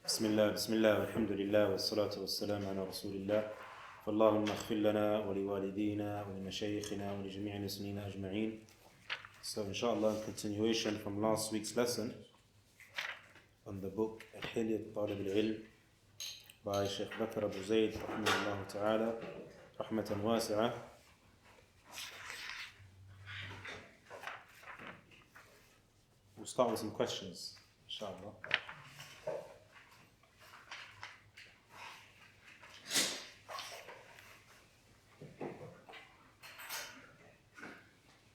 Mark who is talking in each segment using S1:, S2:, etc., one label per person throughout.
S1: بسم الله والحمد لله والصلاة والسلام على رسول الله فاللهم اغفر لنا ولوالدينا ولمشايخنا ولجميع المسلمين أجمعين. So inshallah, in continuation from last week's lesson on the book Hilyatu Al-Ilm by Sheikh Bakr Abu Zayd rahimahullah ta'ala rahmatan wasi'ah. We'll start with some questions inshallah.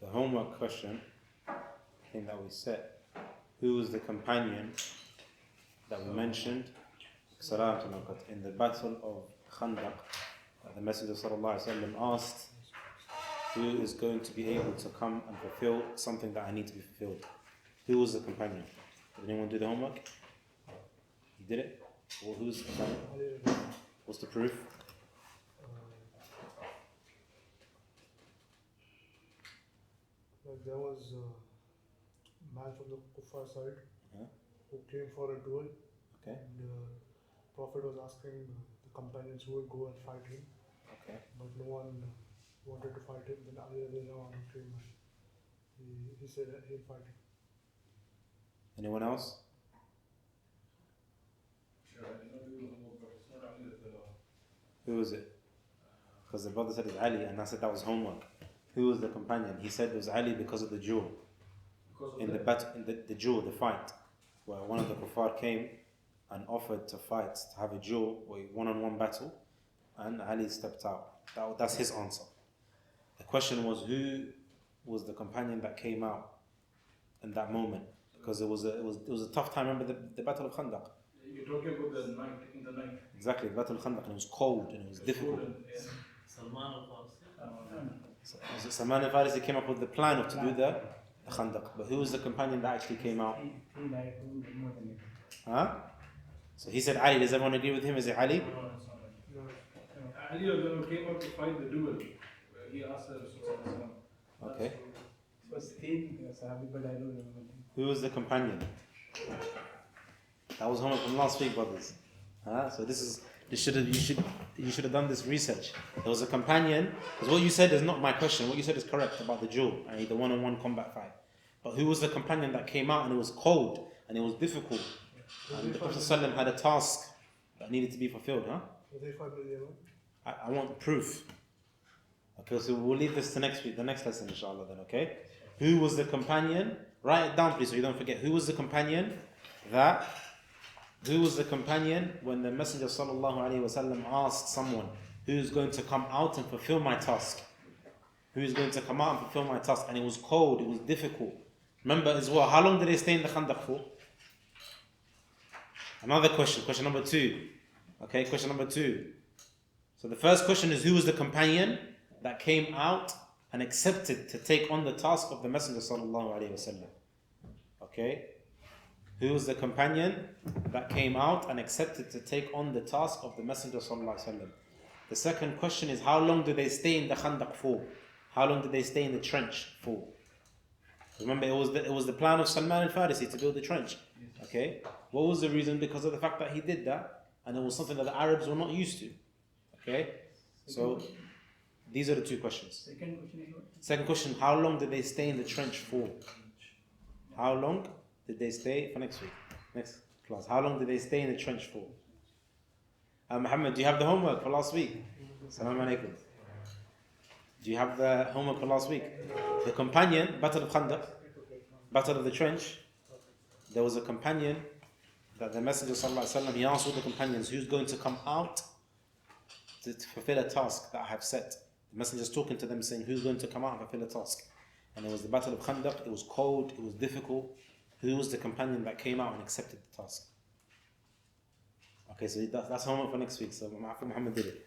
S1: The homework question, I think that we set, who was the companion that we mentioned in the battle of Khandaq? The Messenger ﷺ asked, who is going to be able to come and fulfill something that I need to be fulfilled? Who was the companion? Did anyone do the homework? You did it? Well, who's the companion? What's the proof?
S2: There was a man from the Kuffar side who came for a duel.
S1: Okay.
S2: And the Prophet was asking the companions who would go and fight him.
S1: Okay.
S2: But no one wanted to fight him. Then Ali came and he said that he'll fight him.
S1: Anyone else? Who was it? Because the brother said it's Ali, and I said that was homework. Who was the companion? He said it was Ali because of the duel. In the battle, in the duel, the fight, where one of the kuffar came and offered to fight, to have a duel, or a one-on-one battle, and Ali stepped out. That's his answer. The question was, who was the companion that came out in that moment? Because it was a tough time. Remember the battle of Khandaq?
S3: You're talking about the night, in the night.
S1: Exactly, the battle of Khandaq, and it was cold and it was difficult. So Salman al-Farisi came up with the plan of to do the Khandaq. But who was the companion that actually came out? Huh? So he said Ali. Does everyone agree with him? Is it Ali?
S3: Ali came out to fight the duel. He asked the Rasul.
S1: Okay.
S4: But I don't remember.
S1: Who was the companion? That was homework from last week, brothers. Huh? So you should have done this research. There was a companion, because what you said is not my question. What you said is correct about the duel, i.e. the one-on-one combat fight. But who was the companion that came out and it was cold and it was difficult? And the Prophet ﷺ had a task that needed to be fulfilled, huh? I want proof. Okay, so we'll leave this to next week, the next lesson, inshallah, then, okay? Who was the companion? Write it down, please, so you don't forget. Who was the companion when the Messenger ﷺ asked someone, who's going to come out and fulfill my task? Who's going to come out and fulfill my task? And it was cold, it was difficult. Remember as well, how long did they stay in the Khandaq for? Another question number 2. Okay, question number 2. So the first question is, who was the companion that came out and accepted to take on the task of the Messenger ﷺ? Okay? Who was the companion that came out and accepted to take on the task of the Messenger ﷺ? The second question is, how long did they stay in the Khandaq for? How long did they stay in the trench for? Remember, it was the plan of Salman al-Farisi to build the trench. Okay? What was the reason? Because of the fact that he did that, and it was something that the Arabs were not used to. Okay? So, these are the 2 questions. Second question, how long did they stay in the trench for? How long did they stay for next week? Next class. How long did they stay in the trench for? Muhammad, do you have the homework for last week? Assalamu alaikum. Do you have the homework for last week? The companion, Battle of Khandaq, Battle of the Trench. There was a companion that the Messenger ﷺ, he asked all the companions, who's going to come out to fulfill a task that I have set? The Messenger's talking to them saying, who's going to come out and fulfill a task? And it was the Battle of Khandaq. It was cold, it was difficult. Who was the companion that came out and accepted the task? Okay, so that's homework for next week. So Muhammad did it.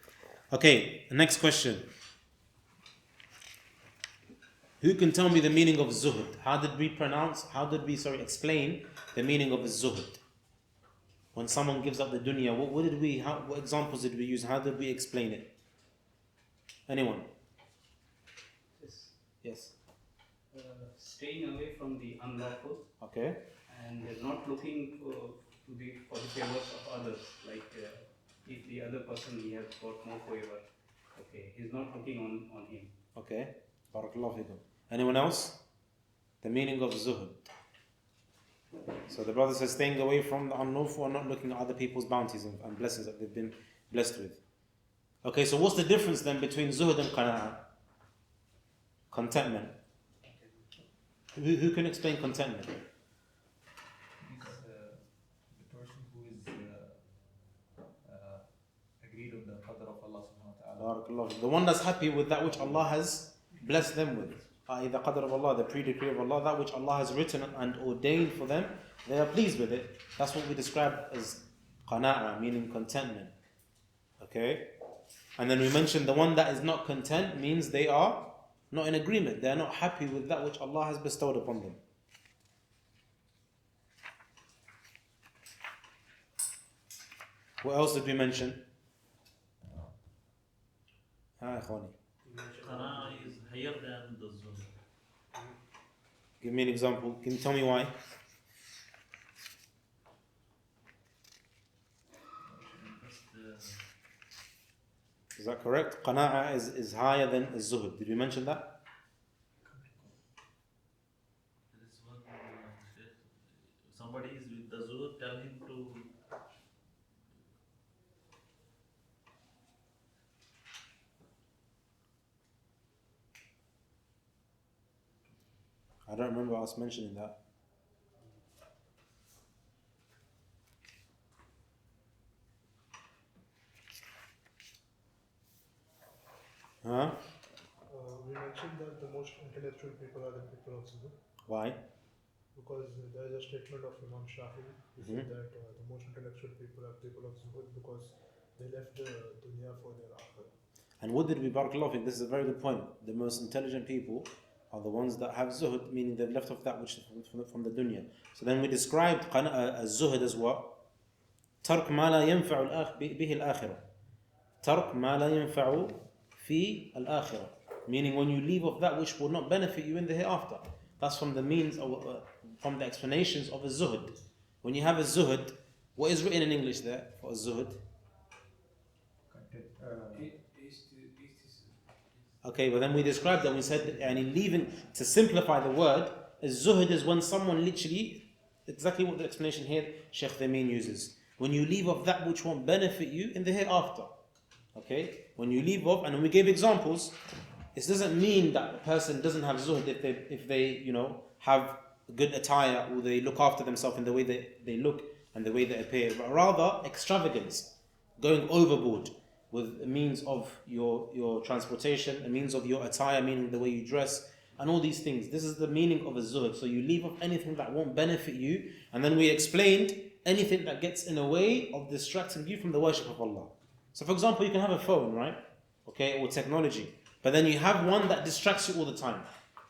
S1: Okay, the next question. Who can tell me the meaning of zuhud? How did we explain the meaning of zuhud? When someone gives up the dunya, what examples did we use? How did we explain it? Anyone? Yes.
S4: Staying away from the unlawful.
S1: Okay.
S4: And not looking
S5: for the favors of others. Like if the other person he has got more favor, okay, he's not looking on him.
S1: Okay. Barakallahu fikum. Anyone else? The meaning of zuhud. So the brother says staying away from the unlawful and not looking at other people's bounties and blessings that they've been blessed with. Okay, so what's the difference then between zuhud and qana'a? Contentment. Who can explain contentment?
S6: The person who is agreed on the qadr of Allah subhanahu wa ta'ala.
S1: Barakallahu. The one that's happy with that which Allah has blessed them with. The qadr of Allah, the pre-decree of Allah, that which Allah has written and ordained for them, they are pleased with it. That's what we describe as qana'a, meaning contentment. Okay? And then we mentioned the one that is not content means they are not in agreement. They are not happy with that which Allah has bestowed upon them. What else did we mention? Ikhwani.
S7: Qana'a is higher than the zuhud.
S1: Give me an example. Can you tell me why? Is that correct? Qana'a is higher than zuhud. Did we mention that?
S7: There is one, somebody is with the zuhud, tell him to.
S1: I don't remember us mentioning that. Huh?
S2: We mentioned that the most intellectual people are the people of Zuhud,
S1: Why?
S2: because there is a statement of Imam Shafi. He said that the most intellectual people are people of Zuhud because they left the dunya for their akhirah.
S1: And what did we barakallahu fik? This is a very good point. The most intelligent people are the ones that have zuhud, meaning they've left off that which is from the dunya. So then we described zuhud as what? ترك ما لا ينفع به الآخرة. ترك ما لا ينفع في الآخرة. Meaning when you leave off that which will not benefit you in the hereafter. That's from the means of, from the explanations of a zuhud. When you have a zuhud, what is written in English there for a zuhud? Okay, but then we described that we said, and in leaving, to simplify the word, zuhud is when someone literally, exactly what the explanation here Sheikh Thamin uses. When you leave off that which won't benefit you in the hereafter. Okay? When you leave off, and when we gave examples, this doesn't mean that a person doesn't have zuhud if they have good attire or they look after themselves in the way they look and the way they appear, but rather extravagance, going overboard with a means of your transportation, a means of your attire, meaning the way you dress, and all these things. This is the meaning of a zuhud. So you leave off anything that won't benefit you, and then we explained anything that gets in the way of distracting you from the worship of Allah. So for example, you can have a phone, right? Okay, or technology, but then you have one that distracts you all the time.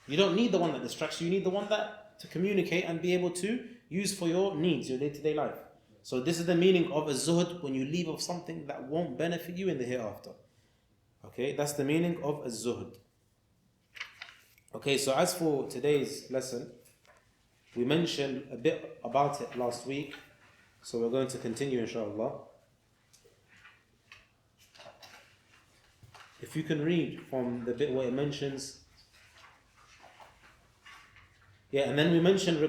S1: You don't need the one that distracts you, you need the one that to communicate and be able to use for your needs, your day-to-day life. So this is the meaning of a zuhud, when you leave off something that won't benefit you in the hereafter. Okay, that's the meaning of a zuhud. Okay, so as for today's lesson, we mentioned a bit about it last week, so we're going to continue inshallah. If you can read from the bit where it mentions, yeah, and then we mentioned we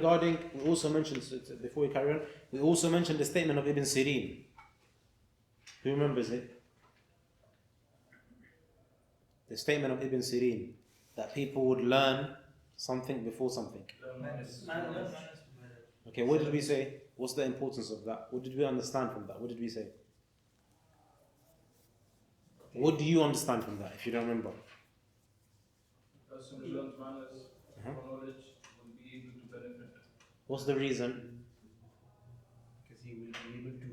S1: also mentioned, before we carry on, we also mentioned the statement of Ibn Sirin. Who remembers it? The statement of Ibn Sirin, that people would learn something before something. Okay, what did we say? What's the importance of that? What did we understand from that? What did we say? What do you understand from that, if you don't remember?
S3: As soon as learns manners, knowledge will be able to benefit.
S1: What's the reason?
S6: Because he will be able to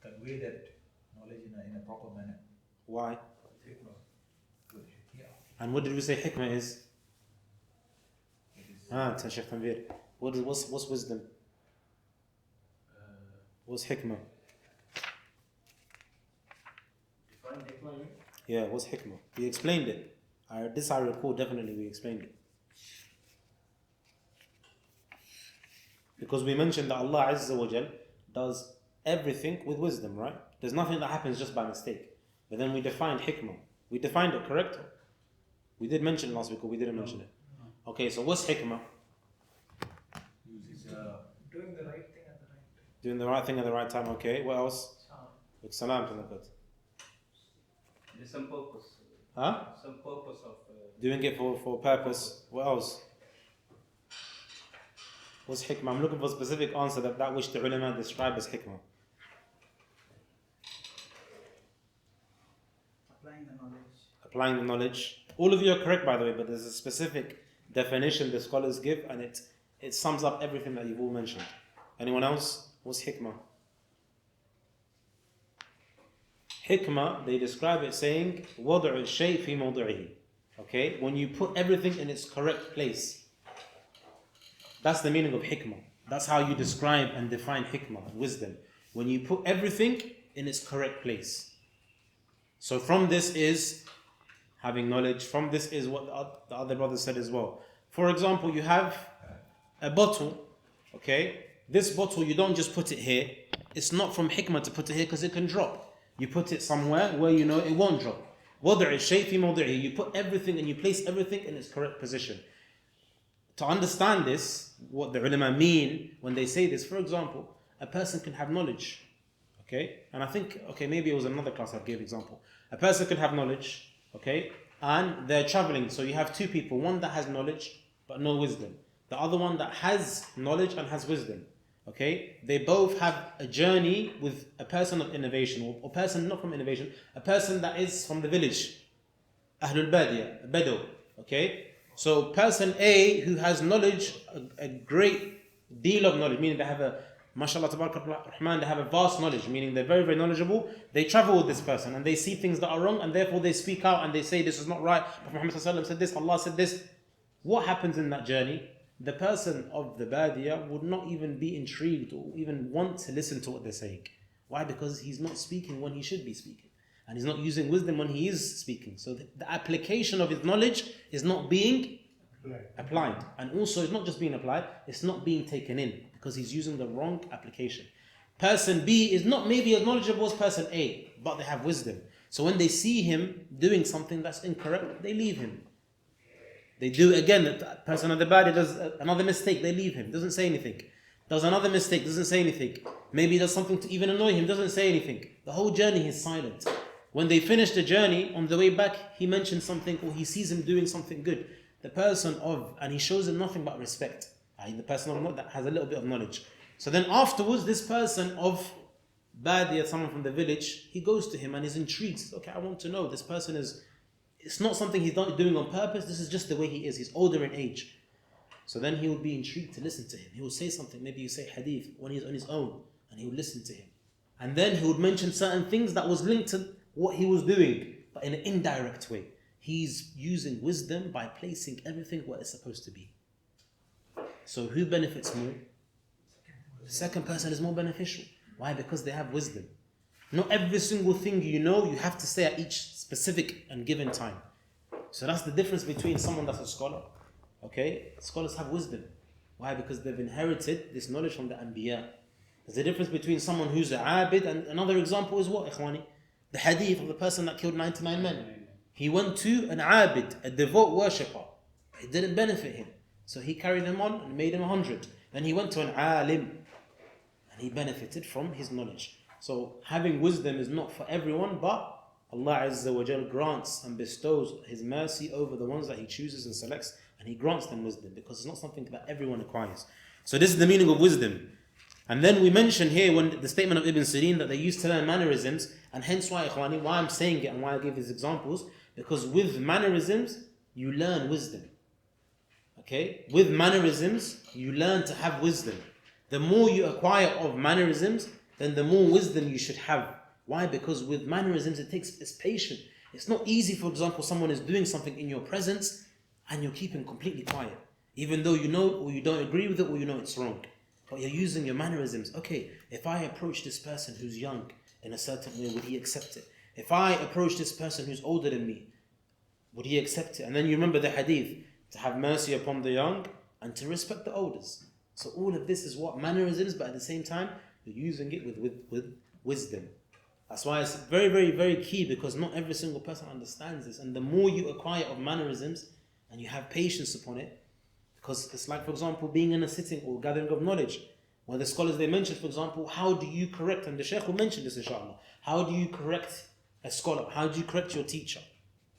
S6: convey that knowledge in a proper manner.
S1: Why?
S6: Good. Yeah.
S1: And what did we say hikmah is?
S6: It is
S1: Sheikh Tanvir. What's wisdom? What's hikmah?
S3: Define hikmah, you mean?
S1: Yeah, what's hikmah? We explained it. This I recall, definitely we explained it. Because we mentioned that Allah Azza wa Jal does everything with wisdom, right? There's nothing that happens just by mistake. But then we defined hikmah. We defined it, correct? We did mention it last week, or we didn't mention it? Okay, so what's hikmah?
S4: Doing the right thing at the right time.
S1: Doing the right thing at the right time, okay. What else? With salam to the good.
S5: There's some purpose.
S1: Huh?
S5: Some purpose of.
S1: Doing it for purpose. What else? What's hikmah? I'm looking for a specific answer that which the ulama describe as hikmah.
S4: Applying the knowledge.
S1: Applying the knowledge. All of you are correct, by the way, but there's a specific definition the scholars give, and it sums up everything that you've all mentioned. Anyone else? What's hikmah? Hikmah, they describe it saying, وَضْعُ الشَّيْء فِي مَوْضِعِهِ. Okay? When you put everything in its correct place. That's the meaning of hikmah. That's how you describe and define hikmah, wisdom. When you put everything in its correct place. So from this is having knowledge. From this is what the other brother said as well. For example, you have a bottle. Okay? This bottle, you don't just put it here. It's not from hikmah to put it here because it can drop. You put it somewhere where you know it won't drop. وَضْعِ الشَّيْء فِي مَوْضِعِهِ. You put everything and you place everything in its correct position. To understand this, what the ulama mean when they say this, for example, a person can have knowledge. Okay? And I think, maybe it was another class I gave example. A person can have knowledge, okay? And they're traveling. So you have two people, one that has knowledge but no wisdom. The other one that has knowledge and has wisdom. Okay, they both have a journey with a person of innovation, or person not from innovation, a person that is from the village, Ahlul Badiya, Bedu. Okay, so person A who has knowledge, a great deal of knowledge, meaning they have a, mashallah, tabarakallah rahman, they have a vast knowledge, meaning they're very, very knowledgeable. They travel with this person and they see things that are wrong, and therefore they speak out and they say this is not right. Prophet Muhammad ﷺ said this, Allah said this. What happens in that journey? The person of the Badiya would not even be intrigued or even want to listen to what they're saying. Why? Because he's not speaking when he should be speaking. And he's not using wisdom when he is speaking. So the application of his knowledge is not being applied. And also it's not just being applied, it's not being taken in because he's using the wrong application. Person B is not maybe as knowledgeable as person A, but they have wisdom. So when they see him doing something that's incorrect, they leave him. They do again, the person at the bad does another mistake, they leave him, doesn't say anything. Does another mistake, doesn't say anything. Maybe he does something to even annoy him, doesn't say anything. The whole journey is silent. When they finish the journey, on the way back, he mentions something or he sees him doing something good. The person of, and he shows him nothing but respect. The person of that has a little bit of knowledge. So then afterwards, this person of Badiya, someone from the village, he goes to him and is intrigued. Says, okay, I want to know, this person is, it's not something he's not doing on purpose, this is just the way he is. He's older in age. So then he would be intrigued to listen to him. He will say something, maybe you say hadith when he's on his own, and he would listen to him. And then he would mention certain things that was linked to what he was doing, but in an indirect way. He's using wisdom by placing everything where it's supposed to be. So who benefits more? The second person is more beneficial. Why? Because they have wisdom. Not every single thing you know, you have to say at each specific and given time. So that's the difference between someone that's a scholar. Okay? Scholars have wisdom. Why? Because they've inherited this knowledge from the Anbiya. There's a difference between someone who's an abid, and another example is what, ikhwani? The hadith of the person that killed 99 men. He went to an abid, a devout worshipper. It didn't benefit him. So he carried him on and made him 100. Then he went to an alim, and he benefited from his knowledge. So having wisdom is not for everyone, but Allah Azza wa Jal grants and bestows His mercy over the ones that He chooses and selects, and He grants them wisdom because it's not something that everyone acquires. So this is the meaning of wisdom. And then we mention here when the statement of Ibn Sirin that they used to learn mannerisms, and hence why, ikhwani, why I'm saying it and why I give these examples, because with mannerisms you learn wisdom. Okay? With mannerisms you learn to have wisdom. The more you acquire of mannerisms, then the more wisdom you should have. Why? Because with mannerisms it's patient. It's not easy, for example, someone is doing something in your presence and you're keeping completely quiet. Even though you know or you don't agree with it or you know it's wrong. But you're using your mannerisms. Okay, if I approach this person who's young in a certain way, would he accept it? If I approach this person who's older than me, would he accept it? And then you remember the hadith, to have mercy upon the young and to respect the elders. So all of this is what mannerisms, but at the same time, you're using it with wisdom. That's why it's very, very, very key, because not every single person understands this. And the more you acquire of mannerisms and you have patience upon it, because it's like, for example, being in a sitting or gathering of knowledge, where the scholars, they mention, for example, how do you correct, and the Shaykh will mention this inshallah, how do you correct a scholar? How do you correct your teacher?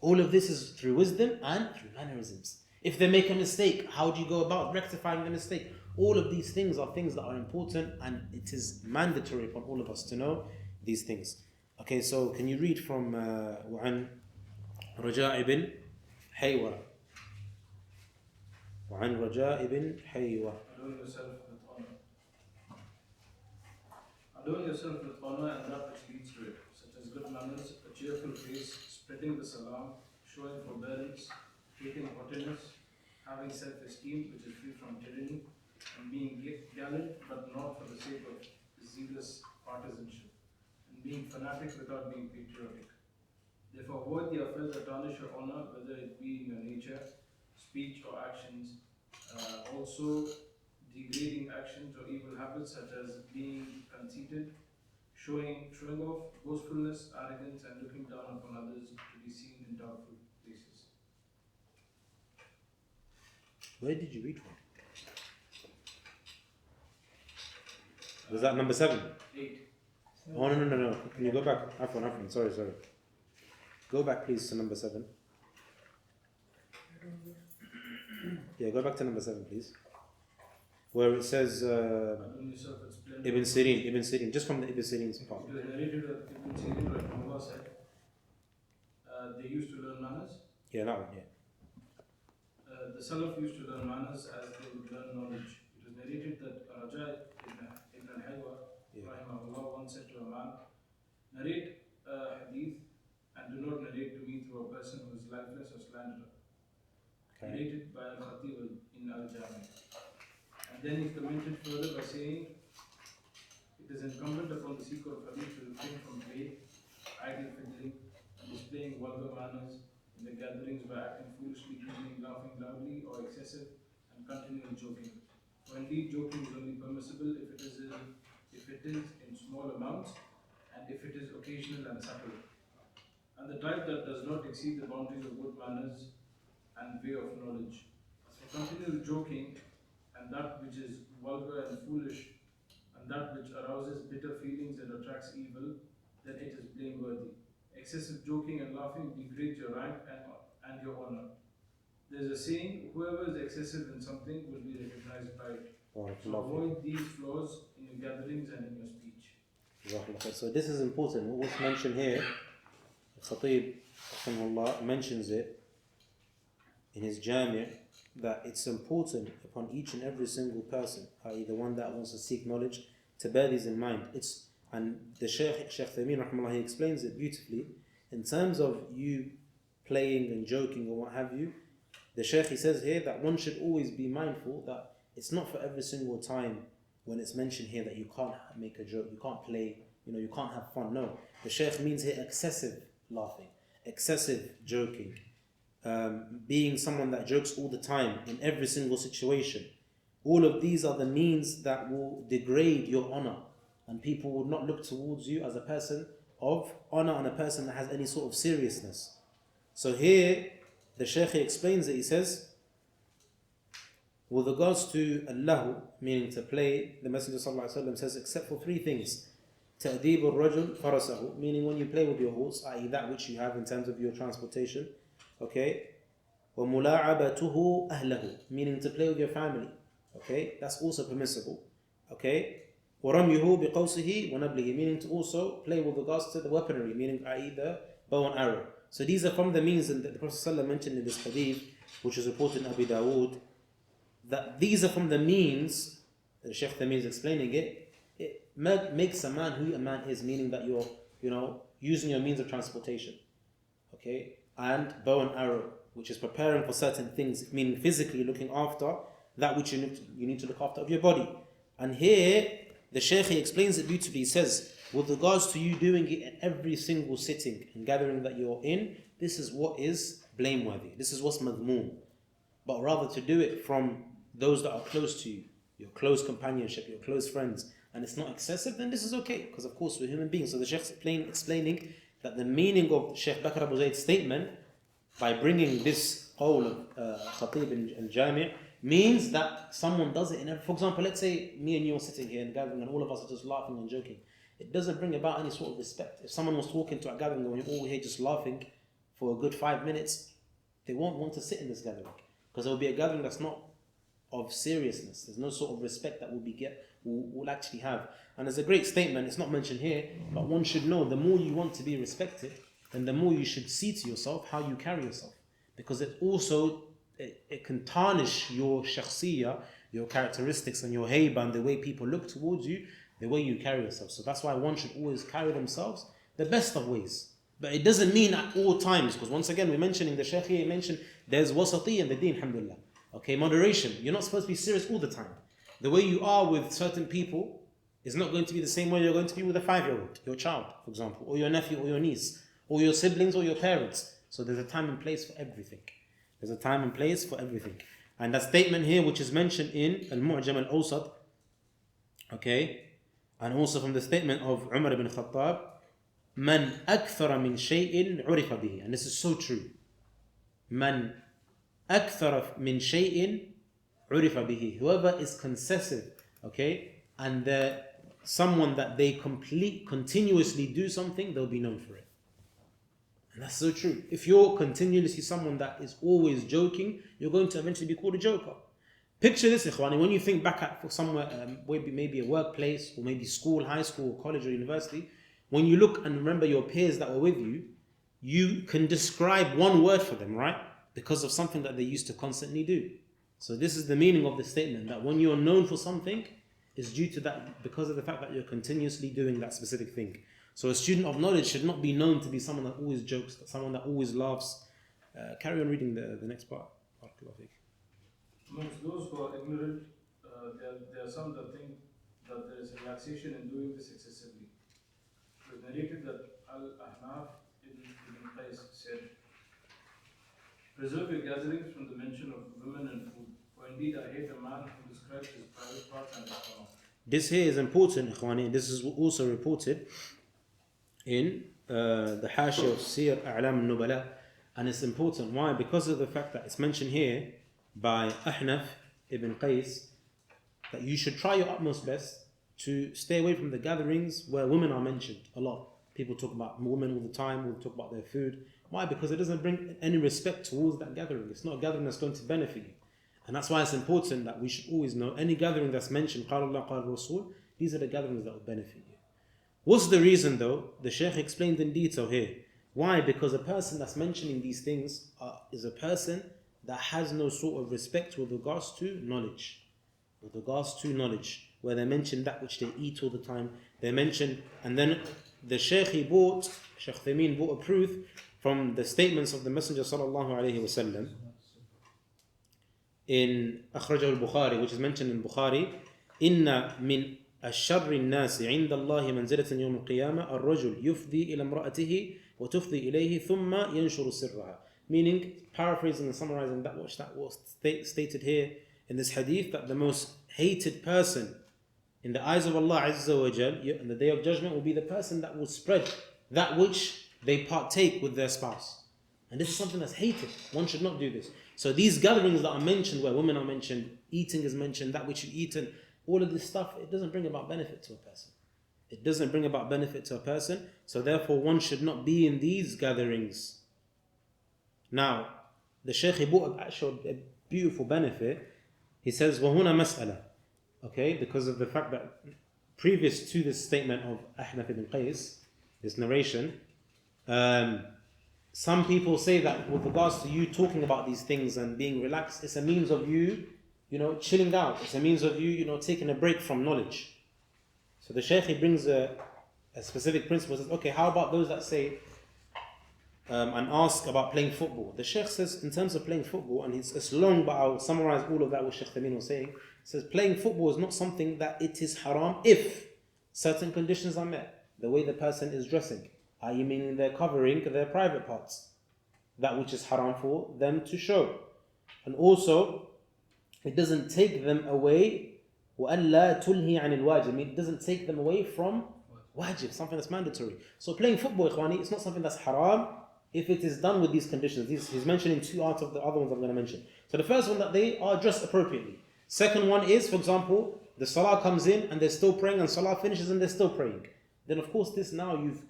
S1: All of this is through wisdom and through mannerisms. If they make a mistake, how do you go about rectifying the mistake? All of these things are things that are important, and it is mandatory upon all of us to know these things. Okay, so can you read from وعن رجاء بن حيوة وعن رجاء بن حيوة.
S3: Adorn yourself with honor. Adorn yourself with honor and that which leads to it, such as good manners, a cheerful face, spreading the salam, showing forbearance, hating haughtiness, having self-esteem which is free from tyranny, and being gallant but not for the sake of zealous partisanship, and being fanatic without being patriotic. Therefore, avoid the affairs that tarnish your honor, whether it be in your nature, speech, or actions. Also, degrading actions or evil habits such as being conceited, showing off, boastfulness, arrogance, and looking down upon others to be seen in doubtful places.
S1: Where did you read from? Was that number 7?
S3: 8.
S1: Oh, no. Can you go back? Afwan. Sorry. Go back, please, to number 7. Yeah, go back to number 7, please. Where it says Ibn Sirin, just from the Ibn Sirin's part.
S3: It was narrated that Ibn Sirin rahimahullah said they used to learn manners.
S1: Yeah, that one, yeah.
S3: The Salaf used to learn manners as they would learn knowledge. It was narrated that Raja ibn al-Haywa rahimahullah once said to a man, narrate a hadith and do not narrate to me through a person who is lifeless or slanderer. Narrated by Al-Khatib in Al-Jami. And then he commented further by saying, it is incumbent upon the seeker of hadith to refrain from play, idle fiddling, and displaying vulgar manners in the gatherings by acting foolishly, giggling, laughing loudly, or excessive, and continual joking. For indeed, joking is only permissible if it is in small amounts, and if it is occasional and subtle. And the type that does not exceed the boundaries of good manners and way of knowledge. So continual joking and that which is vulgar and foolish and that which arouses bitter feelings and attracts evil, then it is blameworthy. Excessive joking and laughing degrades your rank and your honor. There is a saying, whoever is excessive in something will be recognized by it. So avoid these flaws in your gatherings and in your speech.
S1: So this is important. What's mentioned here, Khatib rahimahullah mentions it in his Jami', that it's important upon each and every single person, i.e. the one that wants to seek knowledge, to bear these in mind. And the Shaykh Thaymeen rahimahullah, he explains it beautifully in terms of you playing and joking or what have you. The Shaykh, he says here that one should always be mindful that it's not for every single time when it's mentioned here that you can't make a joke, you can't play, you can't have fun. No, the Shaykh means here excessive laughing, excessive joking, being someone that jokes all the time in every single situation. All of these are the means that will degrade your honor, and people will not look towards you as a person of honor and a person that has any sort of seriousness. So here the Shaykh explains it. He says, with regards to al-lahu, meaning to play, the Messenger ﷺ says, except for 3 things. تأديب الرجل فرسه, meaning when you play with your horse, i.e. that which you have in terms of your transportation. Okay? وَمُلَاعَبَتُهُ أَهْلَهُ, meaning to play with your family. Okay? That's also permissible. Okay? وَرَمْيُهُ بِقَوْسِهِ وَنَبْلِهِ, meaning to also play with regards to the weaponry, meaning i.e. the bow and arrow. So these are from the means that the Prophet ﷺ mentioned in this hadith, which is reported in Abu Dawood, that these are from the means, the Shaykh Thaymeen is explaining it makes a man who a man is, meaning that you're, using your means of transportation. Okay? And bow and arrow, which is preparing for certain things, meaning physically looking after that which you need to look after of your body. And here, the Shaykh, he explains it beautifully. He says, with regards to you doing it in every single sitting and gathering that you're in, this is what is blameworthy. This is what's madhmoom. But rather to do it from those that are close to you, your close companionship, your close friends, and it's not excessive, then this is okay, because of course we're human beings. So the Sheikh's explaining that the meaning of Sheikh Bakr Abu Zayd's statement by bringing this whole of Khatib and Jami' means that someone does it in for example, let's say me and you are sitting here in a gathering and all of us are just laughing and joking. It doesn't bring about any sort of respect. If someone was talking to a gathering and we're all here just laughing for a good 5 minutes, they won't want to sit in this gathering, because it will be a gathering that's not of seriousness. There's no sort of respect that we'll actually have. And there's a great statement, it's not mentioned here, but one should know the more you want to be respected, then the more you should see to yourself how you carry yourself, because it can tarnish your shakhsiyah, your characteristics and your hayba and the way people look towards you, the way you carry yourself. So that's why one should always carry themselves the best of ways. But it doesn't mean at all times, because once again we're mentioning, the Shaykh here mentioned there's wasati in the deen, alhamdulillah. Okay, moderation. You're not supposed to be serious all the time. The way you are with certain people is not going to be the same way you're going to be with a 5-year-old, your child, for example, or your nephew or your niece, or your siblings or your parents. So there's a time and place for everything. There's a time and place for everything. And that statement here, which is mentioned in Al-Mu'jam Al-Awsat, okay, and also from the statement of Umar ibn Khattab, Man akthara min shay'in urifa bihi. And this is so true. Man akthara min shay'in urifa bihi. Whoever is concessive, okay, and someone that they continuously do something, they'll be known for it. And that's so true. If you're continuously someone that is always joking, you're going to eventually be called a joker. Picture this, Ikhwani, when you think back at somewhere, maybe a workplace, or maybe school, high school, college or university, when you look and remember your peers that were with you, you can describe one word for them, right? Because of something that they used to constantly do. So this is the meaning of the statement, that when you're known for something, it's due to that, because of the fact that you're continuously doing that specific thing. So a student of knowledge should not be known to be someone that always jokes, someone that always laughs. Carry on reading the next part.
S3: Amongst those who are ignorant, there are some that think that there is relaxation in doing this excessively. It was narrated that Al-Ahnaf ibn Qais said, preserve your gatherings from the mention of women and food, for indeed I hate a man who describes his private parts and his haram. This
S1: here is important, Ikhwani. This is also reported in the Hashiyah of Sir A'lam al-Nubala, and it's important. Why? Because of the fact that it's mentioned here by Ahnaf ibn Qais that you should try your utmost best to stay away from the gatherings where women are mentioned a lot. People talk about women all the time, we'll talk about their food. Why? Because it doesn't bring any respect towards that gathering. It's not a gathering that's going to benefit you. And that's why it's important that we should always know any gathering that's mentioned, Qala Allah, Qala Rasul, these are the gatherings that will benefit you. What's the reason though? The Shaykh explained in detail here. Why? Because a person that's mentioning these things is a person that has no sort of respect with regards to knowledge. With regards to knowledge, where they mention that which they eat all the time. They mention, and then the Shaykh Shaykh Thaymeen brought a proof from the statements of the Messenger sallallahu alaihi wasallam in Akhrajah al-Bukhari, which is mentioned in Bukhari, Inna min الشر الناس عند الله منزلة يوم القيامة الرجل يفضي إلى امرأته وتفضي إليه ثم ينشر سرها. Meaning, paraphrasing and summarizing that was stated here in this hadith, that the most hated person in the eyes of Allah Azza wa Jal on the Day of Judgment will be the person that will spread that which they partake with their spouse. And this is something that's hated. One should not do this. So these gatherings that are mentioned, where women are mentioned, eating is mentioned, that which you eat, and all of this stuff, it doesn't bring about benefit to a person. It doesn't bring about benefit to a person. So therefore one should not be in these gatherings. Now, the Shaykh brought a beautiful benefit. He says, وَهُنَا مَسْأَلَةً. Okay, because of the fact that previous to this statement of Ahnaf ibn Qais, this narration, some people say that with regards to you talking about these things and being relaxed, it's a means of you, chilling out. It's a means of you, taking a break from knowledge. So the Shaykh, he brings a specific principle. Says, okay, how about those that say and ask about playing football? The Shaykh says, in terms of playing football, and it's long, but I'll summarize all of that what Shaykh Thaymeen was saying. He says, playing football is not something that it is haram if certain conditions are met. The way the person is dressing, i.e. meaning they're covering their private parts, that which is haram for them to show. And also, it doesn't take them away وَأَلَّا تُلْهِي عَنِ الْوَاجِبِ. It doesn't take them away from wajib, something that's mandatory. So playing football, ikhwani, it's not something that's haram if it is done with these conditions. He's mentioning two out of the other ones I'm going to mention. So the first one, that they are dressed appropriately. Second one is, for example, the salah comes in and they're still praying, and salah finishes and they're still praying. Then of course this now, you've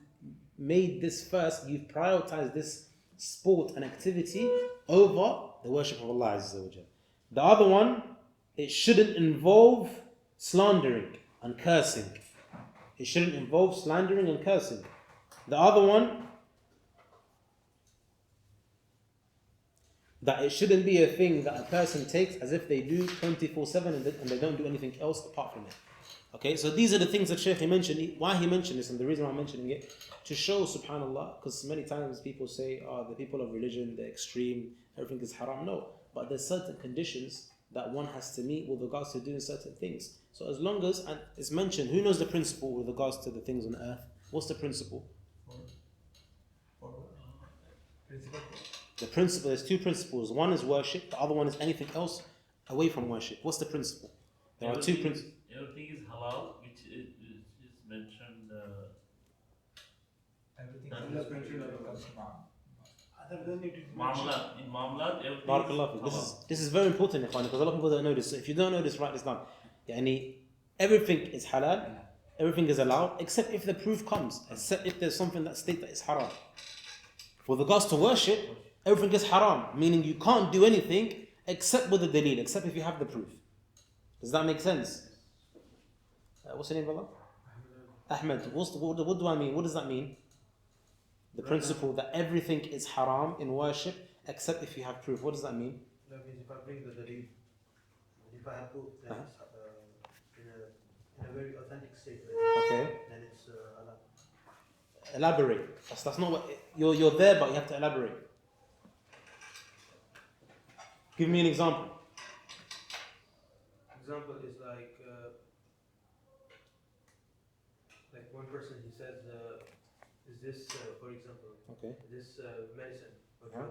S1: made this first, you've prioritized this sport and activity over the worship of Allah Azza wa Jal. The other one, it shouldn't involve slandering and cursing. It shouldn't involve slandering and cursing. The other one, that it shouldn't be a thing that a person takes as if they do 24/7 and they don't do anything else apart from it. Okay, so these are the things that Shaykh mentioned. Why he mentioned this, and the reason why I'm mentioning it, to show, subhanAllah, because many times people say, the people of religion, they're extreme, everything is haram. No, but there's certain conditions that one has to meet with regards to doing certain things. So as long as, and it's mentioned, who knows the principle with regards to the things on earth? What's the principle?
S6: Principle.
S1: The principle, there's two principles. One is worship, the other one is anything else away from worship. What's the principle? There are two principles.
S7: Everything is halal, which is mentioned.
S6: Everything
S7: That
S6: is
S7: is
S6: mentioned when it comes to
S4: Other than it is
S7: Ma'amulat. In Ma'amulat, everything
S1: Barakallah.
S7: is
S1: This is very important, ikhwan, because a lot of people don't know this. So if you don't know this, write this down. Yani, everything is halal, everything is allowed, except if the proof comes, except if there's something that states that it's haram. With regards to worship, everything is haram, meaning you can't do anything except with the dalil, except if you have the proof. Does that make sense? What's your name, brother? Ahmed. What do I mean? What does that mean? The principle that everything is haram in worship except if you have proof. What does that mean?
S2: That means if I bring the dalil, if I have proof, then it's in a very authentic state,
S1: Okay.
S2: then it's allowed.
S1: Elaborate. That's not what you're there, but you have to elaborate. Give me an example.
S2: Example is like one person, he says, is this, for example,
S1: Okay.
S2: this medicine or
S1: Uh-huh.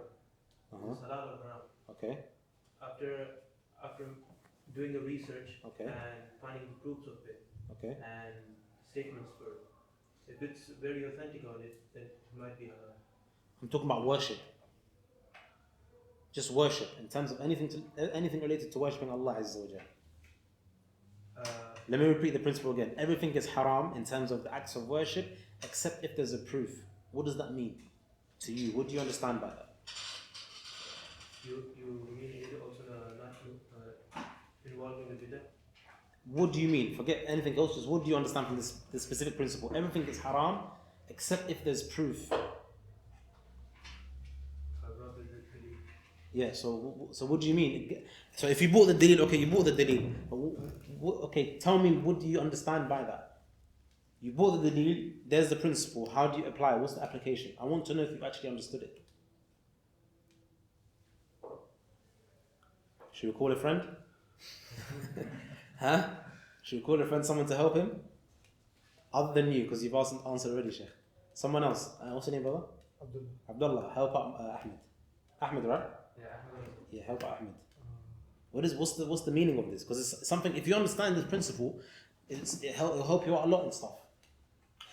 S2: drug, is halal or haram?
S1: Okay.
S2: After doing a research
S1: Okay.
S2: and finding proofs of it
S1: Okay.
S2: and statements for it, if it's very authentic on it, then it might be halal.
S1: I'm talking about worship. Just worship in terms of anything related to worshipping Allah Azza wa Jal. Let me repeat the principle again. Everything is haram in terms of the acts of worship, except if there's a proof. What does that mean to you? What do you understand by that?
S2: You mean it also not involving the bid'ah?
S1: What do you mean? Forget anything else. Just what do you understand from this specific principle? Everything is haram, except if there's proof. Yeah, so what do you mean? So if you bought the dalil, okay, you bought the dalil. Okay, tell me, what do you understand by that? You bought the dalil, there's the principle. How do you apply? What's the application? I want to know if you actually understood it. Should we call a friend? Huh? Should we call a friend, someone to help him? Other than you, because you've answered already, Sheikh. Someone else. What's your name, brother?
S2: Abdullah.
S1: Abdullah, help out Ahmed. Ahmed, right? Yeah, help out Ahmed. What's the meaning of this? Because it's something, if you understand this principle, it'll help you out a lot and stuff.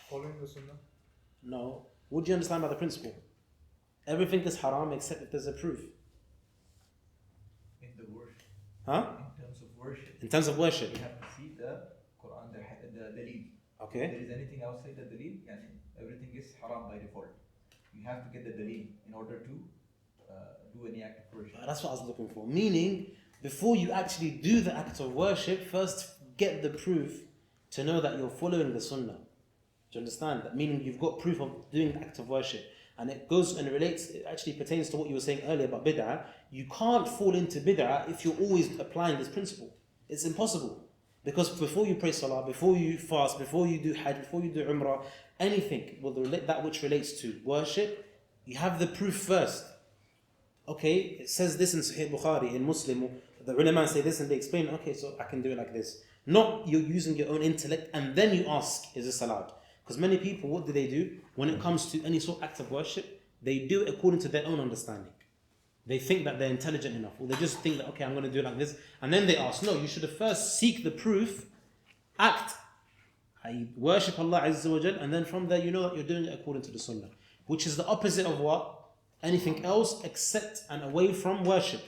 S2: Following the sunnah?
S1: No. What do you understand by the principle? Everything is haram except if there's a proof.
S6: In the worship.
S1: Huh?
S6: In terms of worship.
S1: In terms of worship.
S6: We have to see the Quran, the dalil.
S1: Okay.
S6: If there is anything outside the dalil, everything is haram by default. You have to get the dalil in order to do any act of worship.
S1: That's what I was looking for. Meaning, before you actually do the act of worship, first get the proof to know that you're following the sunnah. Do you understand? That meaning you've got proof of doing the act of worship. And it goes and relates, it actually pertains to what you were saying earlier about bid'ah. You can't fall into bid'ah if you're always applying this principle. It's impossible. Because before you pray salah, before you fast, before you do hajj, before you do umrah, anything, that which relates to worship, you have the proof first. Okay, it says this in Sahih Bukhari, in Muslim, the ulama say this and they explain, okay, so I can do it like this. Not you're using your own intellect and then you ask, is this allowed? Because many people, what do? When it comes to any sort of act of worship, they do it according to their own understanding. They think that they're intelligent enough, or they just think that, okay, I'm going to do it like this, and then they ask. No, you should have first seek the proof, act, I worship Allah Azza wa Jal, and then from there you know that you're doing it according to the Sunnah, which is the opposite of what? Anything else except and away from worship.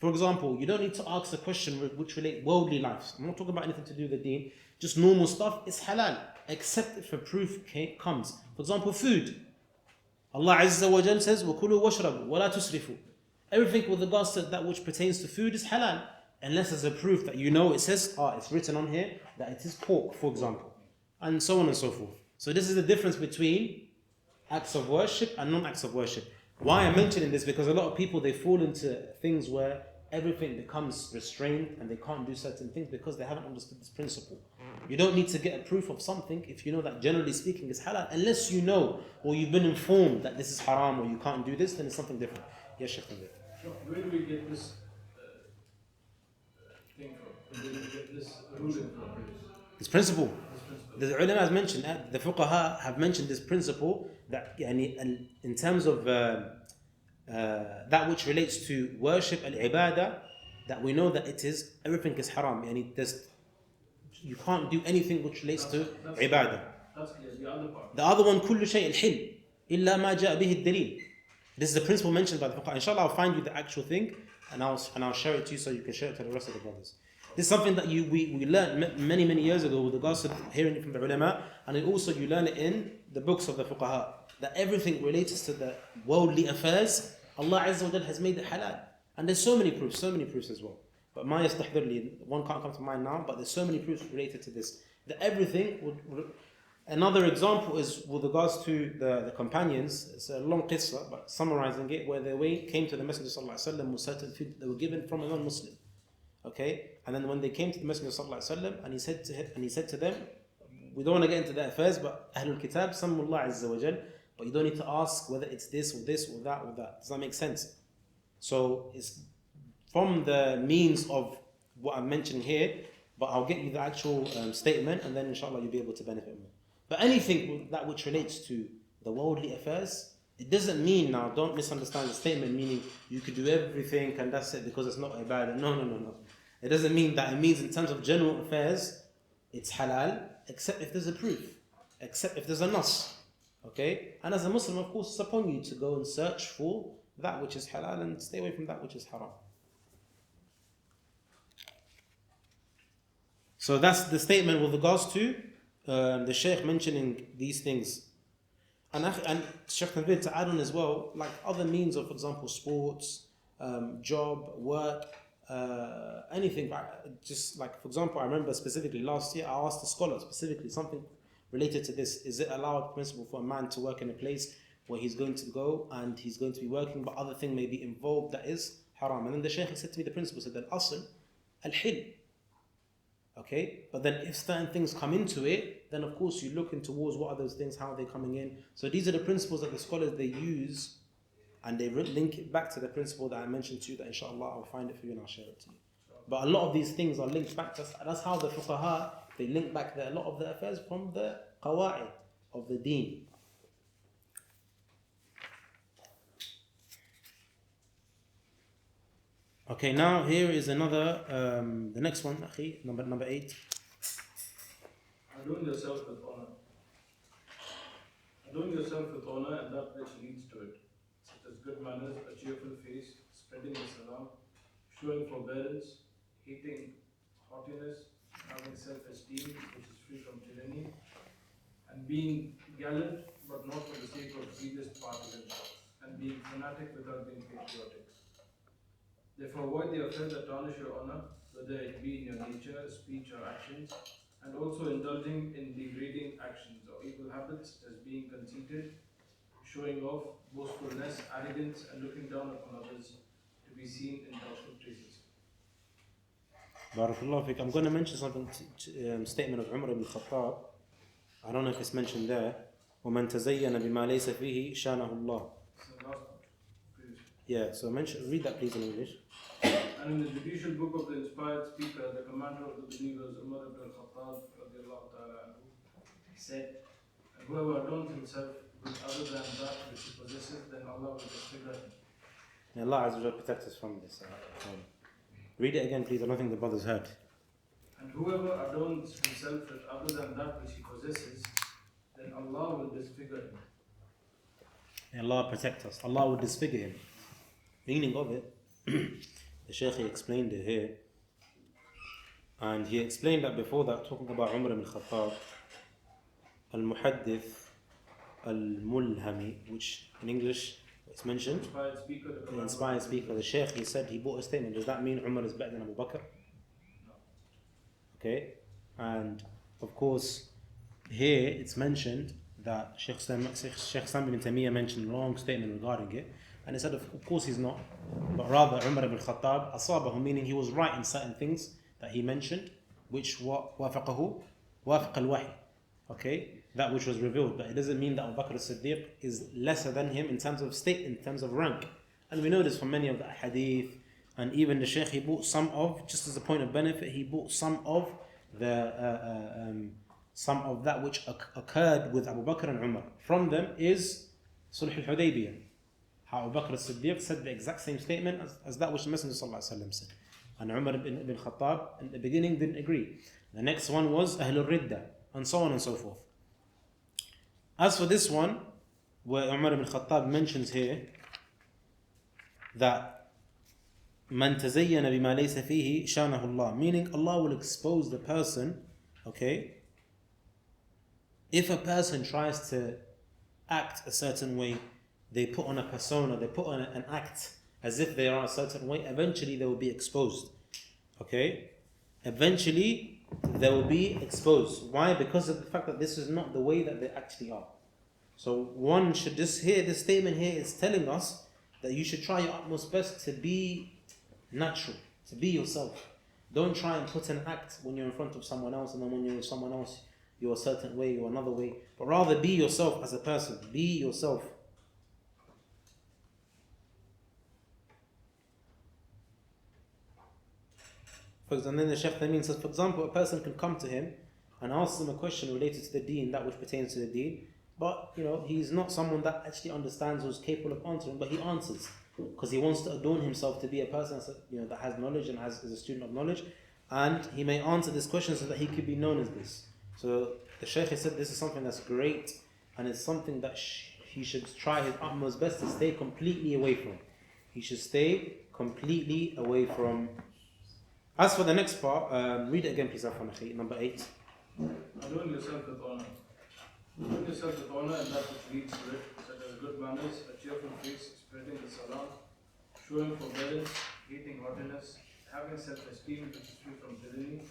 S1: For example, you don't need to ask a question which relate worldly lives. I'm not talking about anything to do with the deen. Just normal stuff is halal, except if a proof comes. For example, food. Allah Azza wa Jal says, وَكُلُوا وَاشْرَبُوا وَلَا تُسْرِفُوا. Everything with regards to that which pertains to food is halal, unless there's a proof that you know it says, it's written on here that it is pork, for example, and so on and so forth. So this is the difference between acts of worship and non-acts of worship. Why I'm mentioning this? Because a lot of people, they fall into things where everything becomes restrained and they can't do certain things because they haven't understood this principle. You don't need to get a proof of something if you know that generally speaking is halal, unless you know or you've been informed that this is haram or you can't do this, then it's something different. Yes, Shaykh.
S3: So where do we get this thing from? Where do we get this ruling from?
S1: This principle.
S3: This principle.
S1: The ulama has mentioned, the fuqaha have mentioned this principle that in terms of that which relates to worship and ibadah, that we know that it is, everything is haram. You can't do anything which relates to ibadah.
S3: That's clear. The other part.
S1: The other one, كل شيء الحل إلا ما جاء به الدليل. This is the principle mentioned by the fuqaha. Inshallah, I'll find you the actual thing and I'll share it to you so you can share it to the rest of the brothers. This is something that we learned many years ago with regards to hearing it from the ulama, and then also you learn it in the books of the fuqaha, that everything related to the worldly affairs, Allah Azza wa Jal has made it halal. And there's so many proofs as well. But ma yastahdhir li, one can't come to mind now, but there's so many proofs related to this. That everything would. Another example is with regards to the companions. It's a long qissa, but summarizing it, where they came to the Messenger sallallahu alaihi wasallam with certain food they were given from a non-Muslim. Okay, and then when they came to the Messenger sallallahu alaihi wasallam, and he said to them, we don't want to get into their affairs, but Ahlul Kitab, Sammullah Azza wa Jal, but you don't need to ask whether it's this or that or that. Does that make sense? So it's from the means of what I'm mentioning here, but I'll get you the actual statement, and then inshallah you'll be able to benefit more. But anything that which relates to the worldly affairs, it doesn't mean, now don't misunderstand the statement, meaning you could do everything and that's it because it's not ibadah. No. It doesn't mean that. It means in terms of general affairs, it's halal, except if there's a proof, except if there's a nas. Okay? And as a Muslim, of course, it's upon you to go and search for that which is halal and stay away from that which is haram. So that's the statement with regards to the Shaykh mentioning these things. And Shaykh Tanbih to add on as well, like other means of, for example, sports, job, work, anything. Just like, for example, I remember specifically last year, I asked a scholar specifically something related to this. Is it allowed, principle, for a man to work in a place where he's going to go and he's going to be working, but other thing may be involved that is haram? And then the Shaykh said to me, the principle said that asl al-hil. Okay, but then if certain things come into it, then of course you look in towards what are those things, how are they coming in. So these are the principles that the scholars they use, and they link it back to the principle that I mentioned to you, that inshallah I'll find it for you and I'll share it to you. But a lot of these things are linked back to us. That's how the fuqaha, they link back a lot of the affairs from the qawa'id of the deen. Okay, now here is another, the next one, akhi, number 8.
S3: Adorn yourself with honor. Adorn yourself with honor and that which leads to it, such as good manners, a cheerful face, spreading the salam, showing forbearance, hating haughtiness, having self-esteem, which is free from tyranny, and being gallant, but not for the sake of grievous partisanship, and being fanatic without being patriotic. Therefore, avoid the affairs that tarnish your honor, whether it be in your nature, speech, or actions, and also indulging in degrading actions or evil habits, such as being conceited, showing off, boastfulness, arrogance, and looking down upon others, to be seen in doubtful traces.
S1: Barakallahu fiqh. I'm going to mention something, statement of Umar ibn Khattab. I don't know if it's mentioned there. وَمَنْ تَزَيَّنَ بِمَا لَيْسَ فِيهِ شَانَهُ اللَّهُ.
S3: So last previous.
S1: Yeah, so read that please in English.
S3: And in the judicial book of the inspired speaker, the commander of the believers, Umar ibn Khattab, radiallahu ta'ala anhu, said, and whoever adorns himself with other than that which he possesses, then Allah will disfigure him.
S1: May Allah Azza wa Jalla protect us from this. Read it again, please. I don't think the brothers heard.
S3: And whoever adorns himself with other than that which he possesses, then Allah will disfigure him.
S1: May Allah protect us. Allah will disfigure him. Meaning of it, the Shaykh he explained it here. And he explained that before that, talking about Umar ibn Khattab, Al-Muhaddith, Al-Mulhami, which in English it's mentioned,
S3: Inspired speaker,
S1: the inspired speaker, the Shaykh, he said he brought a statement. Does that mean Umar is better than Abu Bakr? Okay, and of course, here it's mentioned that Sheikh Islam ibn Taymiyyah mentioned a long statement regarding it, and he said, of course he's not, but rather Umar ibn Khattab asabahu, meaning he was right in certain things that he mentioned, which wafaqahu, wafaq al-wahi, okay, that which was revealed. But it doesn't mean that Abu Bakr as-Siddiq is lesser than him in terms of state, in terms of rank. And we know this from many of the hadith, and even the Shaykh, he bought some of, just as a point of benefit, he bought some of that which occurred with Abu Bakr and Umar. From them is Sulh al-Hudaybiyah. How Abu Bakr as-Siddiq said the exact same statement as that which the Messenger ﷺ said. And Umar ibn Khattab in the beginning didn't agree. The next one was Ahlul Ridda, and so on and so forth. As for this one, where Umar ibn Khattab mentions here that Man tazayyana bima laysa fihi shanahu Allah, meaning Allah will expose the person, okay? If a person tries to act a certain way, they put on a persona, they put on an act as if they are a certain way, eventually they will be exposed. Okay? Eventually they will be exposed. Why? Because of the fact that this is not the way that they actually are. So one should just hear this statement here is telling us that you should try your utmost best to be natural, to be yourself. Don't try and put an act when you're in front of someone else, and then when you're with someone else, you're a certain way, you're another way. But rather be yourself as a person. Be yourself. And then the Shaykh Thamin says, for example, a person can come to him and ask him a question related to the deen, that which pertains to the deen, but he's not someone that actually understands or is capable of answering, but he answers because he wants to adorn himself to be a person that has knowledge and is a student of knowledge, and he may answer this question so that he could be known as this. So the Shaykh said this is something that's great, and it's something that he should try his utmost best to stay completely away from. He should stay completely away from. As for the next part, read it again, please, number 8.
S3: Adorn yourself with honor. Adorn yourself with honor and that which leads to it, such as good manners, a cheerful face, spreading the salam, showing forbearance, hating haughtiness, having self-esteem which is free from tyranny,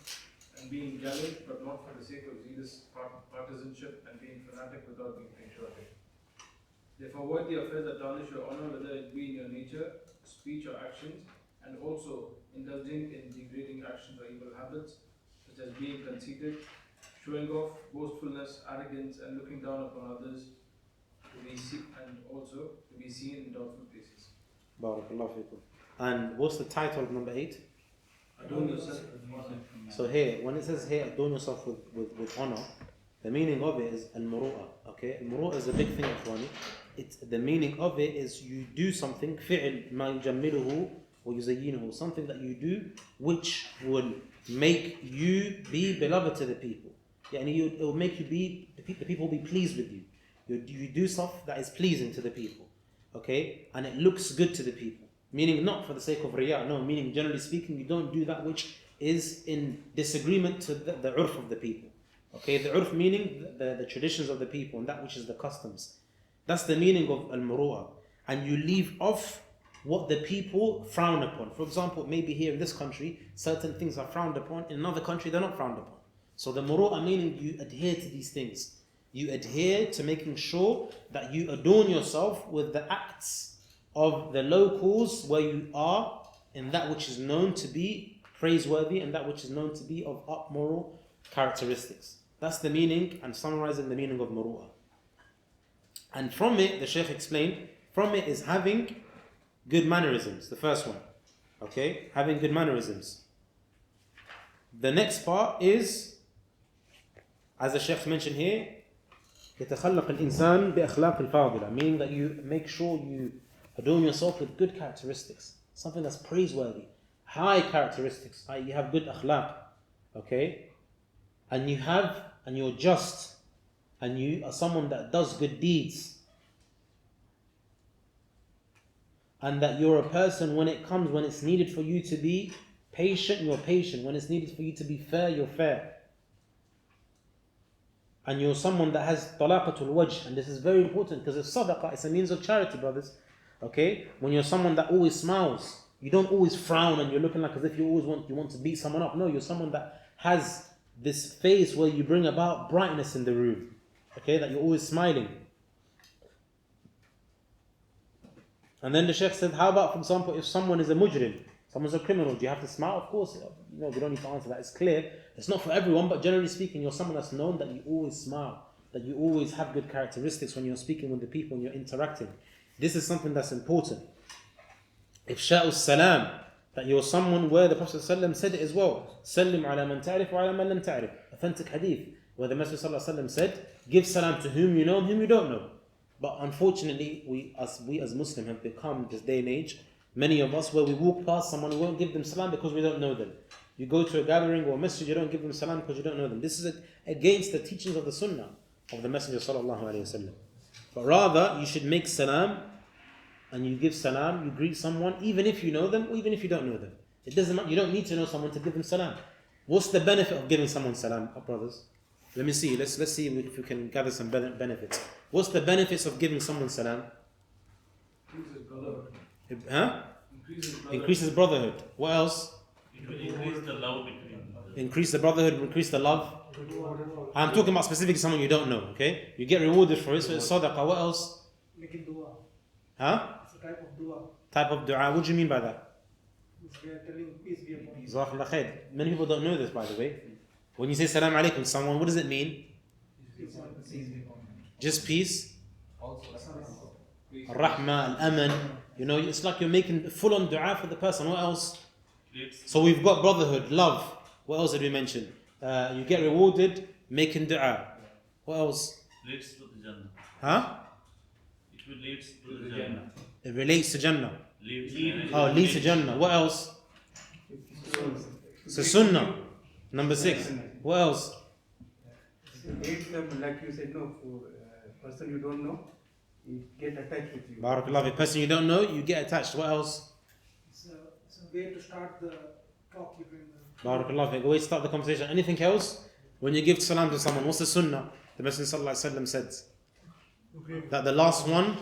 S3: and being gallant but not for the sake of zealous partisanship, and being fanatic without being patriotic. Therefore, avoid the affairs that tarnish your honor, whether it be in your nature, speech, or actions, and also indulging in degrading actions or evil habits, such as being conceited, showing off, boastfulness, arrogance, and looking down upon others, and also to be seen in doubtful places.
S1: Barakallahu fikum. And what's the title of number 8?
S3: Adorn yourself with honor.
S1: So here, when it says here, adorn yourself with honor, the meaning of it is al-muru'ah. Okay, al-muru'ah is a big thing, Ikhwani. The meaning of it is you do something, fi'l ma yujammiluhu wa yuzayyinuhu, something that you do which will make you be beloved to the people. Yeah, and it will make you be, the people will be pleased with you. You do stuff that is pleasing to the people. Okay, and it looks good to the people. Meaning not for the sake of riyah, no, meaning generally speaking, you don't do that which is in disagreement to the urf of the people. Okay, the urf meaning the traditions of the people and that which is the customs. That's the meaning of al-muru'ah. And you leave off what the people frown upon. For example, maybe here in this country, certain things are frowned upon. In another country, they're not frowned upon. So the muru'ah meaning you adhere to these things. You adhere to making sure that you adorn yourself with the acts of the locals where you are, in that which is known to be praiseworthy and that which is known to be of up moral characteristics. That's the meaning, and summarizing the meaning of muru'ah. And from it, the Shaykh explained, from it is having good mannerisms, the first one. Okay, having good mannerisms. The next part is, as the Shaykh mentioned here, يتخلق الإنسان بأخلاق الفاضلة, meaning that you make sure you Adorn yourself with good characteristics, something that's praiseworthy, high characteristics. You have good akhlaq, okay? And you're just, and you are someone that does good deeds. And that you're a person when it's needed for you to be patient, you're patient. When it's needed for you to be fair, you're fair. And you're someone that has talaqatul wajh, and this is very important because it's sadaqah, it's a means of charity, brothers. Okay? When you're someone that always smiles, you don't always frown and you're looking like as if you want to beat someone up. No, you're someone that has this face where you bring about brightness in the room. Okay? That you're always smiling. And then the Shaykh said, how about, for example, if someone is a mujrim, someone's a criminal, do you have to smile? Of course, we don't need to answer that. It's clear. It's not for everyone, but generally speaking, you're someone that's known that you always smile, that you always have good characteristics when you're speaking with the people and you're interacting. This is something that's important. Ifsha'us salam, that you're someone where the Prophet ﷺ said it as well. Sallim ala man ta'rif wa ala man lam ta'rif. Authentic hadith, where the Messenger ﷺ said, give salam to whom you know and whom you don't know. But unfortunately, we as Muslims have become, this day and age, many of us, where we walk past someone, we won't give them salam because we don't know them. You go to a gathering or a masjid, you don't give them salam because you don't know them. This is against the teachings of the sunnah of the Messenger sallallahu alaihi wasallam. But rather, you should make salam, and you give salam, you greet someone, even if you know them or even if you don't know them. It doesn't matter. You don't need to know someone to give them salam. What's the benefit of giving someone salam, brothers? Let me see. Let's see if we can gather some benefits. What's the benefits of giving someone salam?
S3: Increases brotherhood.
S1: Huh?
S3: Increases
S1: Increases brotherhood. What else?
S7: It will increase the love between
S1: Increase the brotherhood, increase the love. I'm talking about specifically someone you don't know, okay? You get rewarded for it, so it's sadaqah. What else?
S4: Making dua.
S1: Huh?
S4: It's a type of dua.
S1: Type of dua. What do you mean by that?
S4: We are telling peace be upon you.
S1: Jazakallah khair. Many people don't know this, by the way. When you say salam alaikum to someone, what does it mean? Just peace. Rahmah, al-aman. You know, it's like you're making full-on dua for the person. What else? So we've got brotherhood, love. What else did we mention? You get rewarded making dua. What else?
S7: leads to the Jannah.
S1: Huh?
S7: It will lead to the Jannah.
S1: It relates to Jannah.
S7: Leads
S1: to Jannah. What else? So Sunnah. Number 6. What else?
S8: Make them, like you said, no, for a person you don't know, you get attached with you.
S1: Barakallah. A person you don't know, you get attached. What else?
S4: It's a way to start the talk between them.
S1: Barakallah. A way to start the conversation. Anything else? When you give salam to someone, what's the sunnah? The Messenger sallallahu alaihi wasallam said that the last one,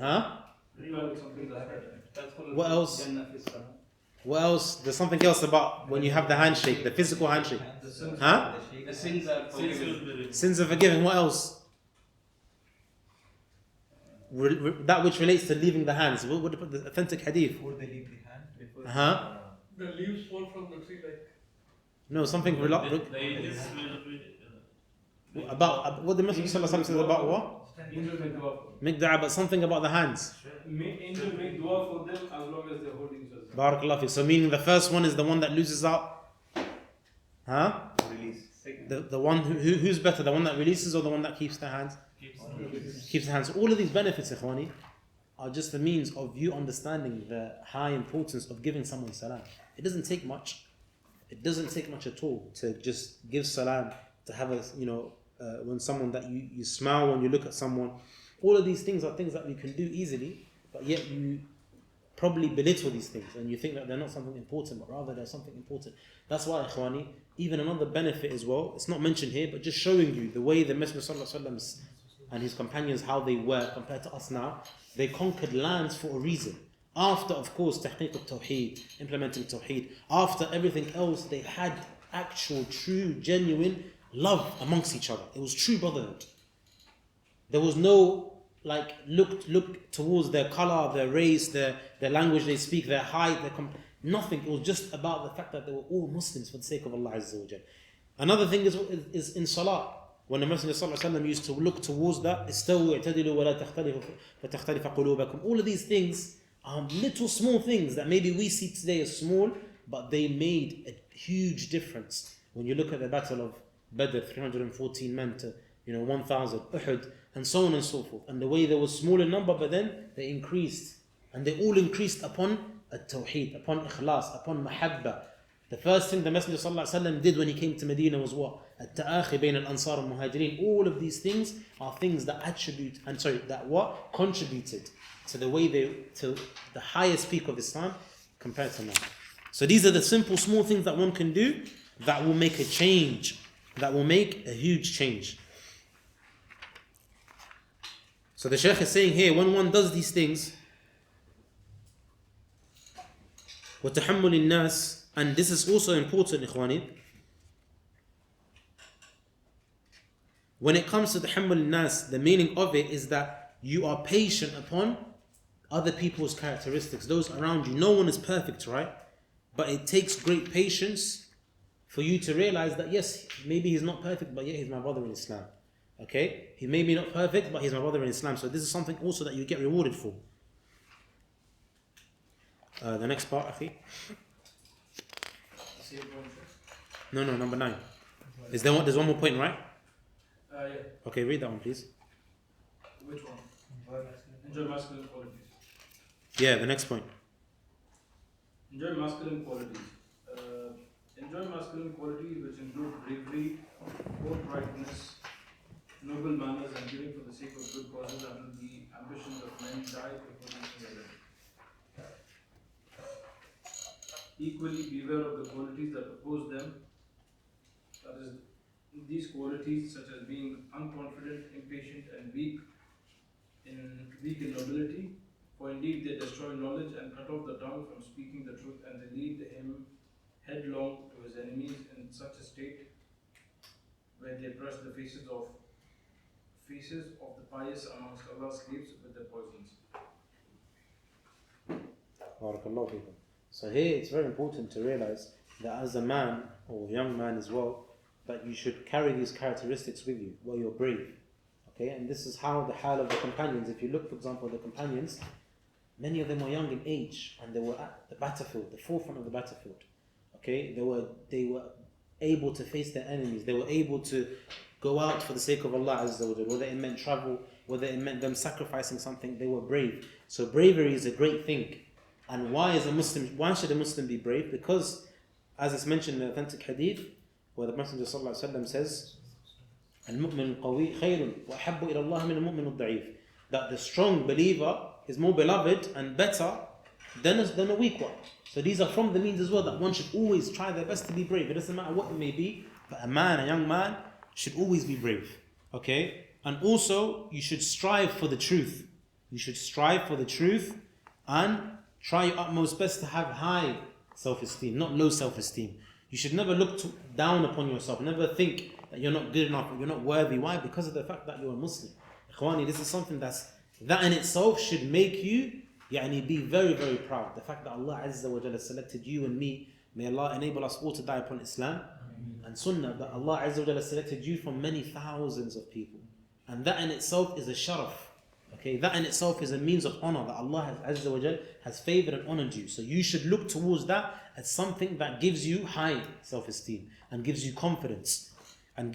S1: huh? What else? What else? There's something else about when you have the handshake, the physical handshake. Huh?
S5: The sins are forgiven.
S1: Sins are forgiven. What else? That which relates to leaving the hands. What would the authentic hadith?
S6: Before they leave the hand,
S1: Huh?
S4: The leaves fall from the tree like.
S1: No, something
S7: the ages will be
S1: about what the Messenger sallallahu alaihi wasallam said about what?
S3: Angel make dua for them.
S1: Make dua, but something about the hands.
S3: Angel make dua for them as long as they're holding each other.
S1: Barakallah fi. So meaning the first one is the one that loses out. Huh?
S6: release.
S1: The one who's better, the one that releases or the one that keeps the hands? Keeps the hands. All of these benefits, ikhwani, are just the means of you understanding the high importance of giving someone salam. It doesn't take much. It doesn't take much at all to just give salam, to have a, when someone that you smile when you look at someone. All of these things are things that we can do easily, but yet you probably belittle these things and you think that they're not something important, but rather they're something important. That's why, ikhwani, even another benefit as well, it's not mentioned here, but just showing you the way the Messenger sallallahu alaihi wasallam and his companions, how they were compared to us now. They conquered lands for a reason. After, of course, tahqiq al-tawheed, implementing tawheed, after everything else, they had actual, true, genuine love amongst each other. It was true brotherhood. There was no look towards their color, their race, their language they speak, their height, nothing. It was just about the fact that they were all Muslims for the sake of Allah Azza wa Jal. Another thing is in salah. When the Messenger sallallahu alaihi wasallam used to look towards that, istawu i'tadilu wa la takhtalifu fatakhtalifa qulubakum. All of these things are little small things that maybe we see today as small, but they made a huge difference. When you look at the battle of Badr, 314 men 1,000, Uhud, and so on and so forth. And the way they were small in number, but then they increased. And they all increased upon at-tawheed, upon ikhlas, upon mahabba. The first thing the Messenger ﷺ did when he came to Medina was what? At-ta'akhi bayn al-ansar al-muhajirin. All of these things are things that contributed to the way to the highest peak of Islam compared to now. So these are the simple, small things that one can do that will make a change, that will make a huge change. So the Shaykh is saying here, when one does these things, وَتَحَمُّلِ النَّاسِ, and this is also important, ikhwani. When it comes to tahammul nas, the meaning of it is that you are patient upon other people's characteristics, those around you. No one is perfect, right? But it takes great patience for you to realize that yes, maybe he's not perfect, but yeah, he's my brother in Islam. Okay? He may be not perfect, but he's my brother in Islam. So this is something also that you get rewarded for. The next part, Akhi. No, number 9. There's one more point, right?
S3: Yeah.
S1: Okay, read that one, please.
S3: Which one? Enjoy masculine qualities.
S1: Yeah, the next point.
S3: Enjoy masculine qualities. Enjoy masculine qualities which include bravery, forthrightness, noble manners, and giving for the sake of good causes, and the ambitions of men die before reaching them. Equally, beware of the qualities that oppose them. That is, these qualities such as being unconfident, impatient, and weak in nobility. For indeed they destroy knowledge and cut off the tongue from speaking the truth, and they lead him headlong to his enemies in such a state where they brush the faces of the pious amongst Allah's slaves with their poisons.
S1: Barakallahu feekum. So here it's very important to realize that as a man, or young man as well, that you should carry these characteristics with you while you're brave. Okay, and this is how the hal of the companions, if you look, for example, the companions, many of them were young in age and they were at the battlefield, the forefront of the battlefield. Okay, they were able to face their enemies, they were able to go out for the sake of Allah Azza wa Jalla, whether it meant travel, whether it meant them sacrificing something, they were brave. So bravery is a great thing. And why should a Muslim be brave? Because, as it's mentioned in the authentic hadith, where the Messenger ﷺ says, "Al-mu'min al-qawi khayrun wa ahabbu ila Allah min al-mu'min al-da'if." That the strong believer is more beloved and better than a weak one. So these are from the means as well that one should always try their best to be brave. It doesn't matter what it may be, but a young man, should always be brave. Okay? And also, you should strive for the truth. You should strive for the truth and try your utmost best to have high self-esteem, not low self-esteem. You should never look down upon yourself. Never think that you're not good enough or you're not worthy. Why? Because of the fact that you're a Muslim. Ikhwani, this is something that in itself should make you be very, very proud. The fact that Allah Azza wa Jalla selected you and me. May Allah enable us all to die upon Islam and Sunnah. That Allah Azza wa Jalla selected you from many thousands of people. And that in itself is a sharaf. Okay, that in itself is a means of honor that Allah Azza wa Jal has favored and honored you. So you should look towards that as something that gives you high self-esteem and gives you confidence. And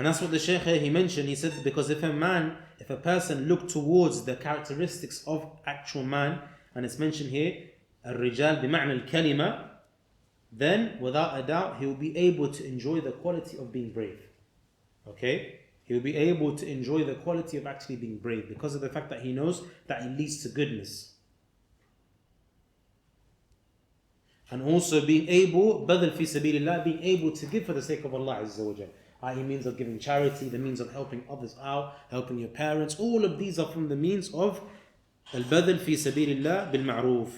S1: that's what the Shaykh here, he mentioned. He said, because if a person look towards the characteristics of actual man, and it's mentioned here, الرجال بمعنى الكلمة, then without a doubt he will be able to enjoy the quality of being brave. Okay? He will be able to enjoy the quality of actually being brave because of the fact that he knows that it leads to goodness. And also being able, badal fi sabilillah, being able to give for the sake of Allah Azza wa Jal. i.e. means of giving charity, the means of helping others out, helping your parents. All of these are from the means of al-badal fi sabilillah bil-ma'roof.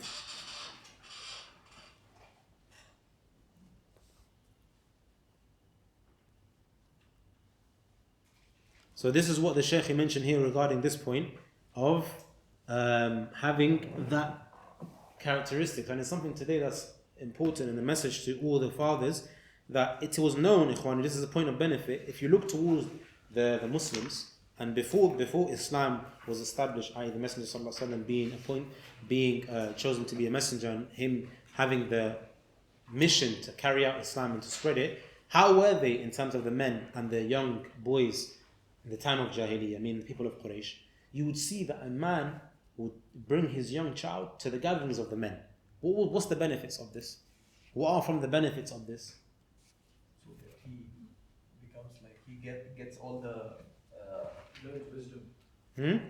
S1: So this is what the Shaykh mentioned here regarding this point of having that characteristic. And it's something today that's important in the message to all the fathers, that it was known, ikhwan, this is a point of benefit. If you look towards the Muslims, and before Islam was established, i.e. the Messenger ﷺ being chosen to be a messenger and him having the mission to carry out Islam and to spread it, How were they in terms of the men and the young boys in the time of Jahiliyyah? I mean, the people of Quraysh. You would see that a man would bring his young child to the gatherings of the men. What's the benefits of this? What are from the benefits of this?
S6: So he becomes like he gets all the
S3: Learned wisdom.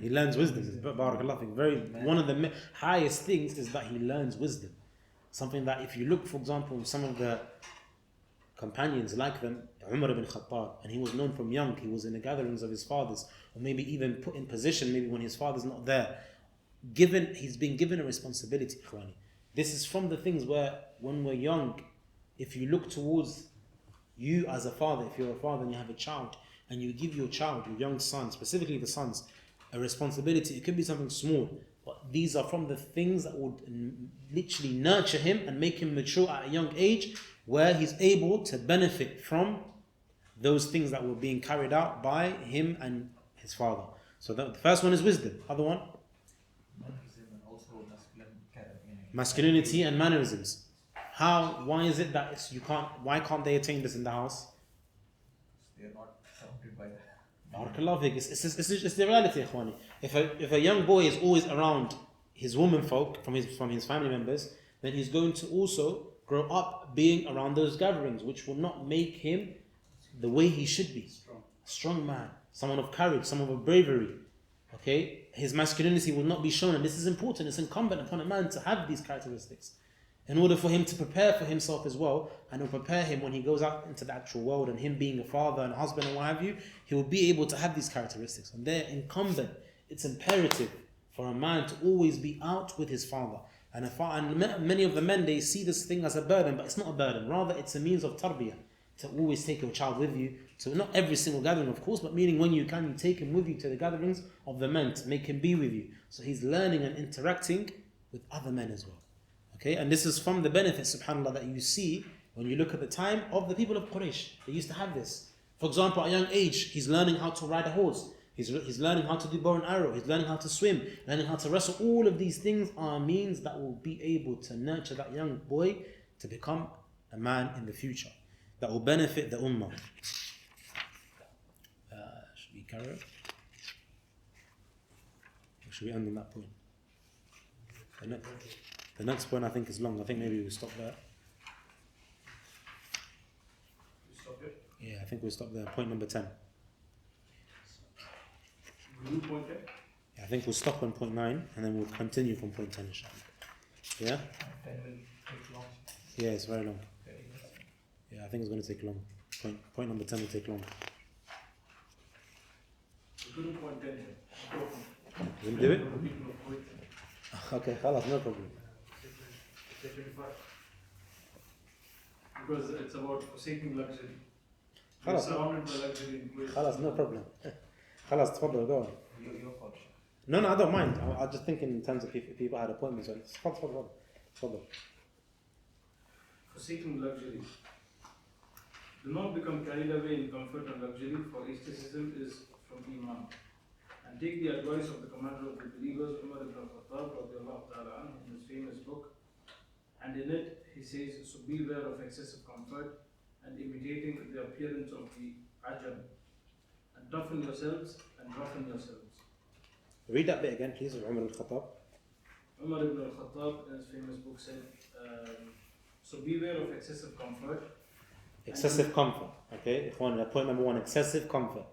S1: He learns wisdom. Barakallah fiik. One of the highest things is that he learns wisdom. Something that if you look, for example, some of the companions like them, Umar ibn Khattab, and he was known from young, he was in the gatherings of his fathers, or maybe even put in position, maybe when his father's not there. He's been given a responsibility, Ikhwani. This is from the things where, when we're young, if you look towards you as a father, if you're a father and you have a child, and you give your child, your young son, specifically the sons, a responsibility, it could be something small, but these are from the things that would literally nurture him and make him mature at a young age, where he's able to benefit from those things that were being carried out by him and his father. So the first one is wisdom. Other one?
S6: mannerism and also
S1: Masculinity and mannerisms. Why is it that why can't they attain this in the house?
S6: They are not surrounded by that.
S1: Barakallah fiik. It's the reality, Ikhwani. If a young boy is always around his woman folk from his family members, then he's going to also grow up being around those gatherings, which will not make him the way he should be. Strong man, someone of courage, someone of bravery. Okay, his masculinity will not be shown, and this is important. It's incumbent upon a man to have these characteristics in order for him to prepare for himself as well, and to prepare him when he goes out into the actual world, and him being a father and husband and what have you, he will be able to have these characteristics. And they're incumbent. It's imperative for a man to always be out with his father. And many of the men, they see this thing as a burden, but it's not a burden. Rather, it's a means of tarbiyah, to always take your child with you. So not every single gathering, of course, but meaning when you can, you take him with you to the gatherings of the men, to make him be with you. So he's learning and interacting with other men as well. Okay, and this is from the benefits, subhanAllah, that you see when you look at the time of the people of Quraysh. They used to have this. For example, at a young age, he's learning how to ride a horse. He's learning how to do bow and arrow. He's learning how to swim, learning how to wrestle. All of these things are means that will be able to nurture that young boy to become a man in the future that will benefit the ummah. Should we carry on? Or should we end on that point? The next point I think is long. I think maybe we'll stop there.
S3: You stop it.
S1: Yeah, I think we'll stop there. Point number 10.
S3: Will you point it?
S1: Yeah, I think we'll stop on point 9 and then we'll continue from point 10, inshallah. Yeah?
S6: 10 will take long.
S1: Yeah, it's very long.
S6: Very long.
S1: Yeah, I think it's going to take long. Point number 10 will take long.
S3: You couldn't point 10 here. Go from
S1: We'll do it?
S3: the people of Kuwait.
S1: Okay, khalas, no problem.
S3: Say 25. Because it's about forsaking luxury. We're
S1: Khalas,
S3: surrounded by luxury in Kuwait.
S1: khalas, no problem. Khalas, tfaddal, go on.
S6: Your fault.
S1: No, I don't mind. I was just thinking in terms of if people had appointments. Tfaddal.
S3: Forsaking luxury. Do not become carried away in comfort and luxury, for aestheticism is from Iman. And take the advice of the commander of the believers, Umar ibn Khattab, radiallahu ta'ala anhu, in his famous book. And in it, he says, so beware of excessive comfort and imitating the appearance of the ajam. And toughen yourselves and roughen yourselves.
S1: Read that bit again, please, of Umar al-Khattab.
S3: Umar ibn al-Khattab in his famous book said, so beware of excessive comfort.
S1: Excessive comfort. Okay, Ikhwan, point number 1, excessive comfort.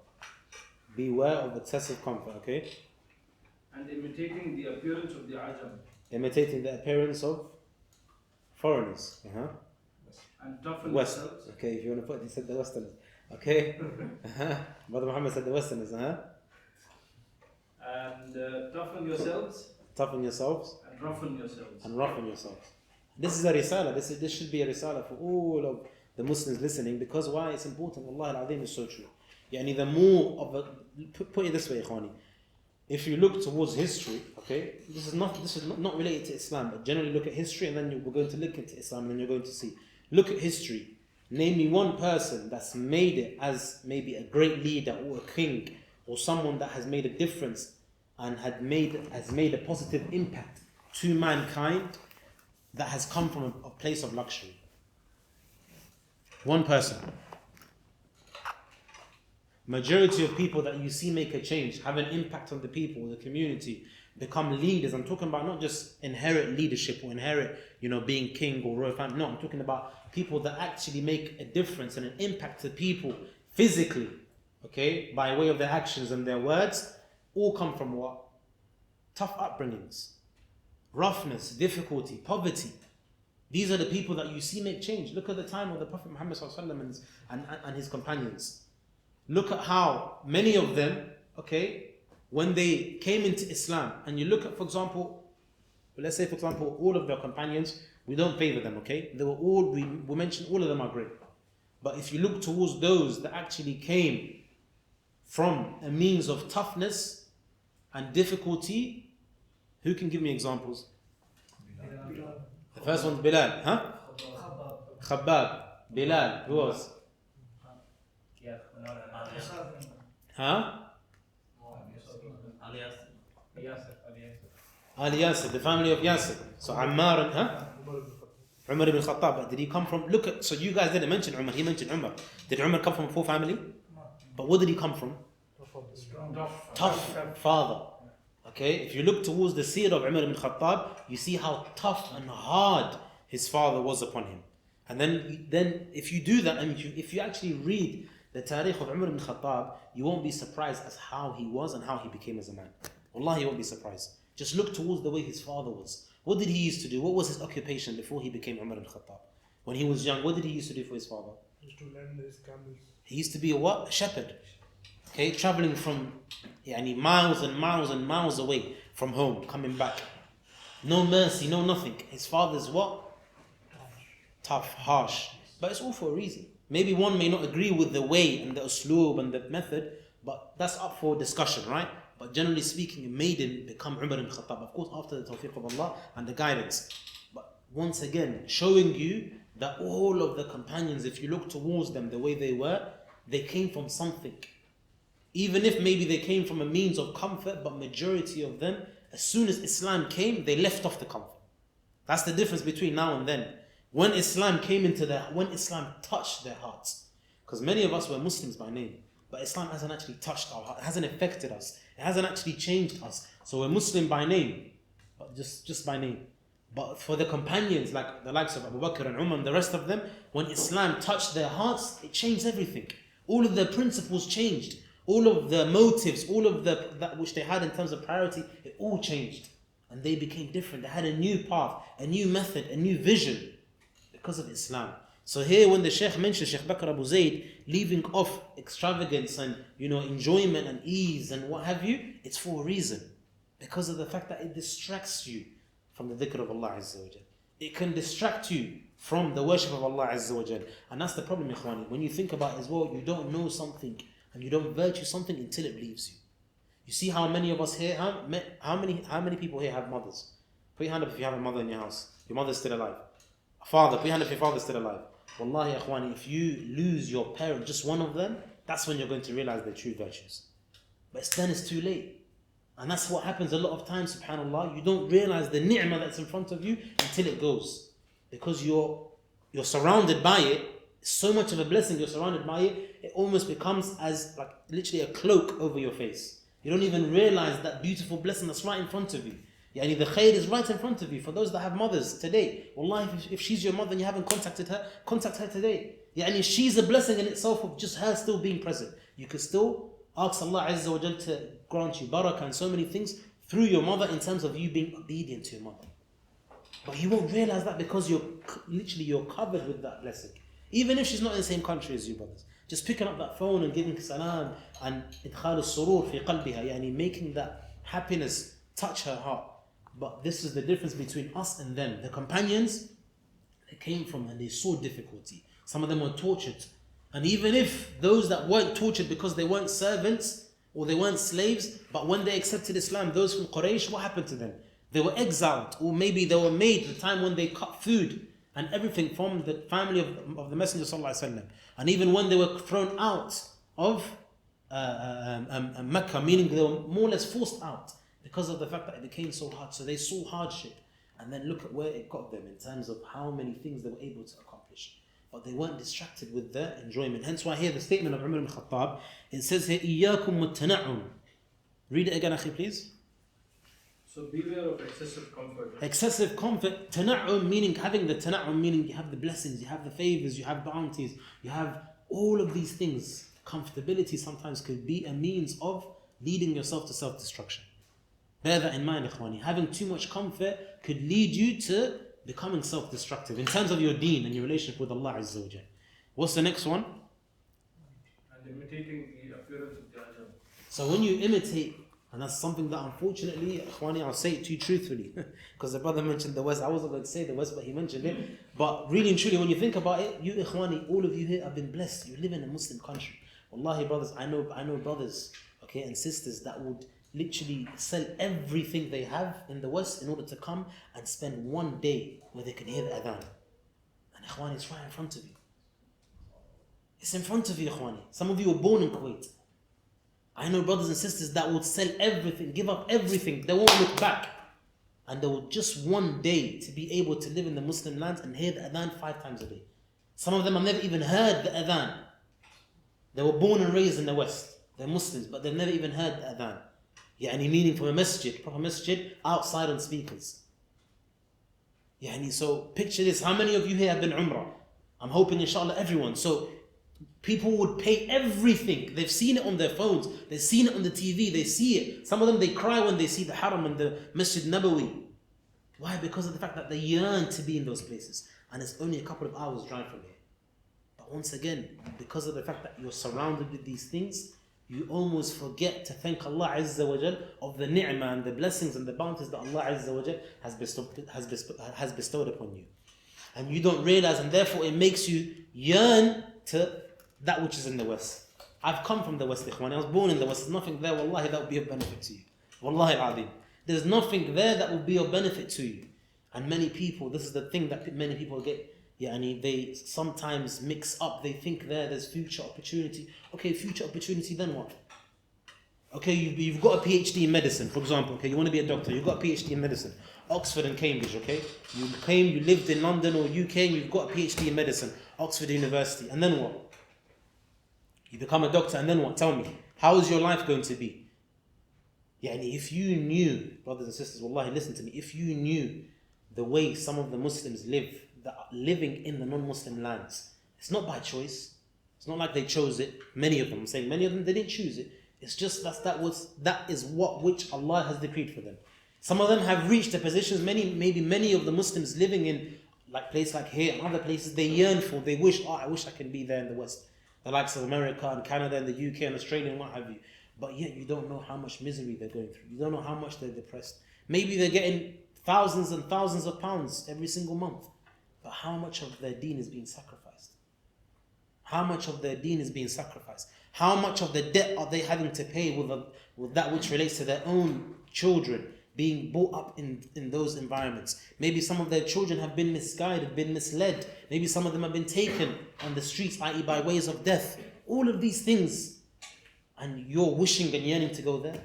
S1: Beware of excessive comfort, okay?
S3: And imitating the appearance of the ajam.
S1: Imitating the appearance of foreigners.
S3: And toughen
S1: West.
S3: yourselves.
S1: Okay, if you want to put it, he said the Westerners. Okay? Brother Muhammad said the Westerners.
S3: And toughen yourselves
S1: Toughen yourselves
S3: and roughen yourselves.
S1: and roughen yourselves. This is a risala. This should be a risala for all of the Muslims listening, because why? It's important. Wallahi al-Azim is so true. Yani the more of a, put it this way, Ikhwani. If you look towards history, okay, this is not related to Islam, but generally look at history, and then we're going to look into Islam, and then you're going to see. Look at history. Name me one person that's made it as maybe a great leader or a king or someone that has made a difference and has made a positive impact to mankind that has come from a place of luxury. One person. majority of people that you see make a change, have an impact on the people, the community, become leaders. I'm talking about not just inherit leadership or inherit, being king or royal family. No, I'm talking about people that actually make a difference and an impact to people physically, okay, by way of their actions and their words, all come from what? Tough upbringings, roughness, difficulty, poverty. These are the people that you see make change. Look at the time of the Prophet Muhammad ﷺ and his companions. Look at how many of them, okay, when they came into Islam, and you look at, for example, let's say, for example, all of their companions, we don't favor them, okay? They were all, we mentioned all of them are great. But if you look towards those that actually came from a means of toughness and difficulty, who can give me examples? The first one's Bilal, huh? Khabbab, Bilal, who else? Huh? Ali Yasir, the family of Yasir. So Ammar and Umar ibn Khattab. But did he come from? Look at. So you guys didn't mention Umar. He mentioned Umar. Did Umar come from a poor family? But what did he come from? Tough father. Okay. If you look towards the seerah of Umar ibn Khattab, you see how tough and hard his father was upon him. And then if you do that, and if you actually read the tarikh of Umar ibn Khattab, you won't be surprised as how he was and how he became as a man. Wallahi, you won't be surprised. Just look towards the way his father was. What did he used to do? What was his occupation before he became Umar ibn Khattab? When he was young, what did he used to do for his father?
S2: He used to lend his camels.
S1: He used to be a what? A shepherd. Okay, traveling from miles and miles and miles away from home, coming back. No mercy, no nothing. His father's what? Tough, harsh. But it's all for a reason. Maybe one may not agree with the way and the usloob and the method, but that's up for discussion, right? But generally speaking, it made him become Umar ibn Khattab. Of course, after the tawfiq of Allah and the guidance. But once again, showing you that all of the companions, if you look towards them the way they were, they came from something. Even if maybe they came from a means of comfort, but majority of them, as soon as Islam came, they left off the comfort. That's the difference between now and then. When Islam when Islam touched their hearts. Because many of us were Muslims by name, but Islam hasn't actually touched our heart. It hasn't affected us. It hasn't actually changed us. So we're Muslim by name, but just by name. But for the companions, like the likes of Abu Bakr and Umar and the rest of them, when Islam touched their hearts, it changed everything. All of their principles changed. All of the motives, all of that which they had in terms of priority, it all changed. And they became different. They had a new path, a new method, a new vision because of Islam. So here when the Shaykh mentions, Shaykh Bakr Abu Zayd, leaving off extravagance and enjoyment and ease and what have you, it's for a reason. Because of the fact that it distracts you from the dhikr of Allah Azza wa Jal. It can distract you from the worship of Allah Azza wa Jal. And that's the problem, Ikhwani. When you think about it as well, you don't know something and you don't virtue something until it leaves you. You see how many of us here, how many people here have mothers? Put your hand up if you have a mother in your house. Your mother's still alive. A father, put your hand up if your father's still alive. Wallahi, Ikhwani, if you lose your parent, just one of them, that's when you're going to realize their true virtues. But then it's too late. And that's what happens a lot of times, subhanAllah. You don't realize the ni'mah that's in front of you until it goes. Because you're surrounded by it. It's so much of a blessing, you're surrounded by it. It almost becomes as like literally a cloak over your face. You don't even realize that beautiful blessing that's right in front of you. Yani the khair is right in front of you. For those that have mothers today, wallahi, if she's your mother and you haven't contacted her, contact her today. Yani she's a blessing in itself of just her still being present. You can still ask Allah Azza wa Jal to grant you barakah and so many things through your mother in terms of you being obedient to your mother. But you won't realize that because you're covered with that blessing. Even if she's not in the same country as you, brothers. Just picking up that phone and giving salam and idkhal al-surur fi qalbiha, yani making that happiness touch her heart. But this is the difference between us and them. The companions, they came from and they saw difficulty. Some of them were tortured. And even if those that weren't tortured because they weren't servants or they weren't slaves, but when they accepted Islam, those from Quraysh, what happened to them? They were exiled, or maybe they were made the time when they cut food and everything from the family of the Messenger Sallallahu Alaihi Wasallam. And even when they were thrown out of Mecca, meaning they were more or less forced out because of the fact that it became so hard. So they saw hardship. And then look at where it got them in terms of how many things they were able to accomplish. but they weren't distracted with their enjoyment. Hence why here the statement of Umar ibn Khattab, it says here, إِيَّاكُمْ وَالتَّنَعُّمْ. Read it again, akhi, please.
S3: So beware of excessive comfort.
S1: Excessive comfort, tana'um, meaning having the tana'um, meaning you have the blessings, you have the favors, you have bounties, you have all of these things. Comfortability sometimes could be a means of leading yourself to self-destruction. Bear that in mind, ikhwani. Having too much comfort could lead you to becoming self-destructive in terms of your deen and your relationship with Allah Azza wa Jal. What's the next one?
S3: And imitating the appearance of the ajam.
S1: So when you imitate, and that's something that unfortunately, ikhwani, I'll say it to you truthfully, because the brother mentioned the West. I wasn't going to say the West, but he mentioned it. But really and truly, when you think about it, you ikhwani, all of you here have been blessed. You live in a Muslim country. Wallahi, brothers, I know brothers, okay, and sisters that would literally sell everything they have in the West in order to come and spend one day where they can hear the adhan. And ikhwani, it's right in front of you. It's in front of you, ikhwani. Some of you were born in Kuwait. I know brothers and sisters that would sell everything, give up everything. They won't look back. And they will just one day to be able to live in the Muslim lands and hear the adhan 5 times a day. Some of them have never even heard the adhan. They were born and raised in the West. They're Muslims, but they've never even heard the adhan. Yani meaning from a masjid, proper masjid, outside on speakers. Yani, so picture this. How many of you here have been Umrah? I'm hoping inshallah everyone. So people would pay everything. They've seen it on their phones. They've seen it on the TV. They see it. Some of them, they cry when they see the Haram and the Masjid Nabawi. Why? Because of the fact that they yearn to be in those places. And it's only a couple of hours drive from here. But once again, because of the fact that you're surrounded with these things, you almost forget to thank Allah Azza wa Jal of the ni'mah and the blessings and the bounties that Allah Azza wa Jal has bestowed upon you. And you don't realize, and therefore it makes you yearn to that which is in the West. I've come from the West, ikhwan. I was born in the West. There's nothing there, wallahi, that would be of benefit to you. Wallahi al-azim. There's nothing there that will be of benefit to you. And many people, this is the thing that many people get, they sometimes mix up. They think there's future opportunity. Okay, future opportunity, then what? Okay, you've got a PhD in medicine, for example. Okay, you want to be a doctor. You've got a PhD in medicine. Oxford and Cambridge, okay? You lived in London or UK, and you've got a PhD in medicine. Oxford University. And then what? You become a doctor, and then what? Tell me. How is your life going to be? If you knew, brothers and sisters, wallahi, listen to me. If you knew the way some of the Muslims live, that are living in the non-Muslim lands, it's not by choice. It's not like they chose it. Many of them, I'm saying many of them, they didn't choose it. It's just that is what which Allah has decreed for them. Some of them have reached the positions, maybe many of the Muslims living in like places like here and other places, they yearn for, they wish, I wish I can be there in the West. The likes of America and Canada and the UK and Australia and what have you. But yet you don't know how much misery they're going through. You don't know how much they're depressed. Maybe they're getting thousands and thousands of pounds every single month. But how much of their deen is being sacrificed? How much of their deen is being sacrificed? How much of the debt are they having to pay with that which relates to their own children being brought up in those environments? Maybe some of their children have been misguided, been misled. Maybe some of them have been taken on the streets, i.e. by ways of death. All of these things. And you're wishing and yearning to go there.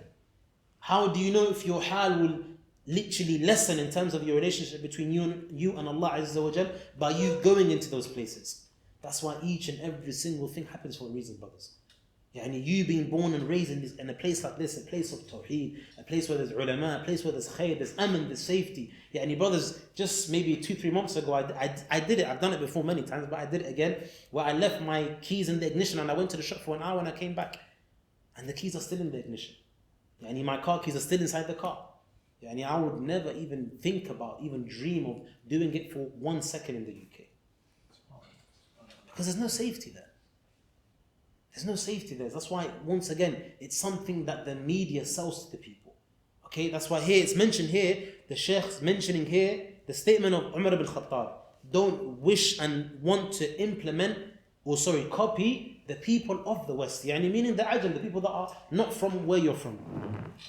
S1: How do you know if your hal will literally lessen in terms of your relationship between you and Allah Azza wa Jal by you going into those places? That's why each and every single thing happens for a reason, brothers. You being born and raised in a place like this, a place of tawheed, a place where there's ulama, a place where there's khair, there's aman, there's safety. Brothers, just maybe 2-3 months ago, I did it. I've done it before many times, but I did it again, where I left my keys in the ignition and I went to the shop for an hour and I came back. And the keys are still in the ignition. My car keys are still inside the car. I would never even think about, even dream of doing it for 1 second in the UK. Because there's no safety there. There's no safety there. That's why, once again, it's something that the media sells to the people. Okay, that's why here it's mentioned here, the Sheikh's mentioning here, the statement of Umar ibn Khattab. Don't wish and want to implement, copy the people of the West. Meaning the Ajam, the people that are not from where you're from.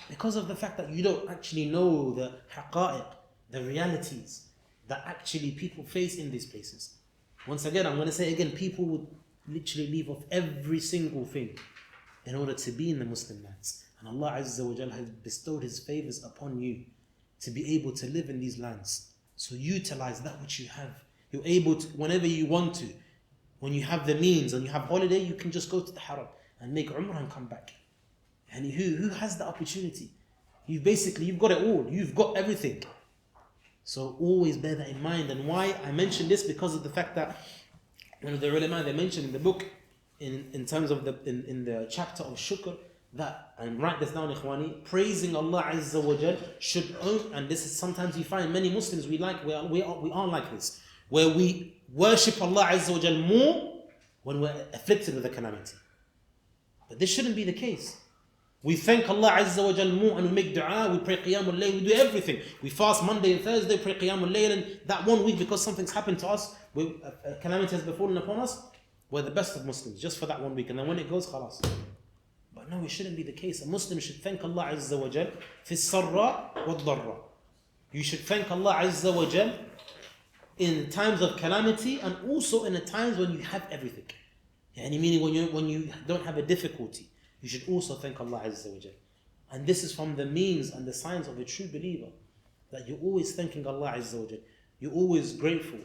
S1: Because of the fact that you don't actually know the haqa'iq, the realities that actually people face in these places. Once again, I'm going to say again, people would literally leave off every single thing in order to be in the Muslim lands. And Allah Azza wa Jal has bestowed His favors upon you to be able to live in these lands. So utilize that which you have. You're able to, whenever you want to, When you have the means and you have holiday, you can just go to the haram and make umrah and come back. And who has the opportunity? You've got it all. You've got everything. So always bear that in mind. And why I mention this, because of the fact that one of the ulama, they mentioned in the book, in terms of in the chapter of shukr, that, and write this down, ikhwani, praising Allah Azza wa Jal should own, and this is sometimes you find many Muslims we are like this, where we worship Allah Azza wa Jal more when we're afflicted with a calamity. But this shouldn't be the case. We thank Allah Azza wa Jal more and we make dua, we pray Qiyamul Layl, we do everything. We fast Monday and Thursday, pray Qiyamul Layl, and that one week because something's happened to us, a calamity has befallen upon us, we're the best of Muslims just for that one week. And then when it goes, khalas. But no, it shouldn't be the case. A Muslim should thank Allah Azza wa Jal fi sarra wa dharra. You should thank Allah Azza wa Jal in times of calamity and also in the times when you have everything. Yani meaning when you don't have a difficulty. You should also thank Allah Azza wa Jal. And this is from the means and the signs of a true believer, that you're always thanking Allah Azza wa Jal. You're always grateful.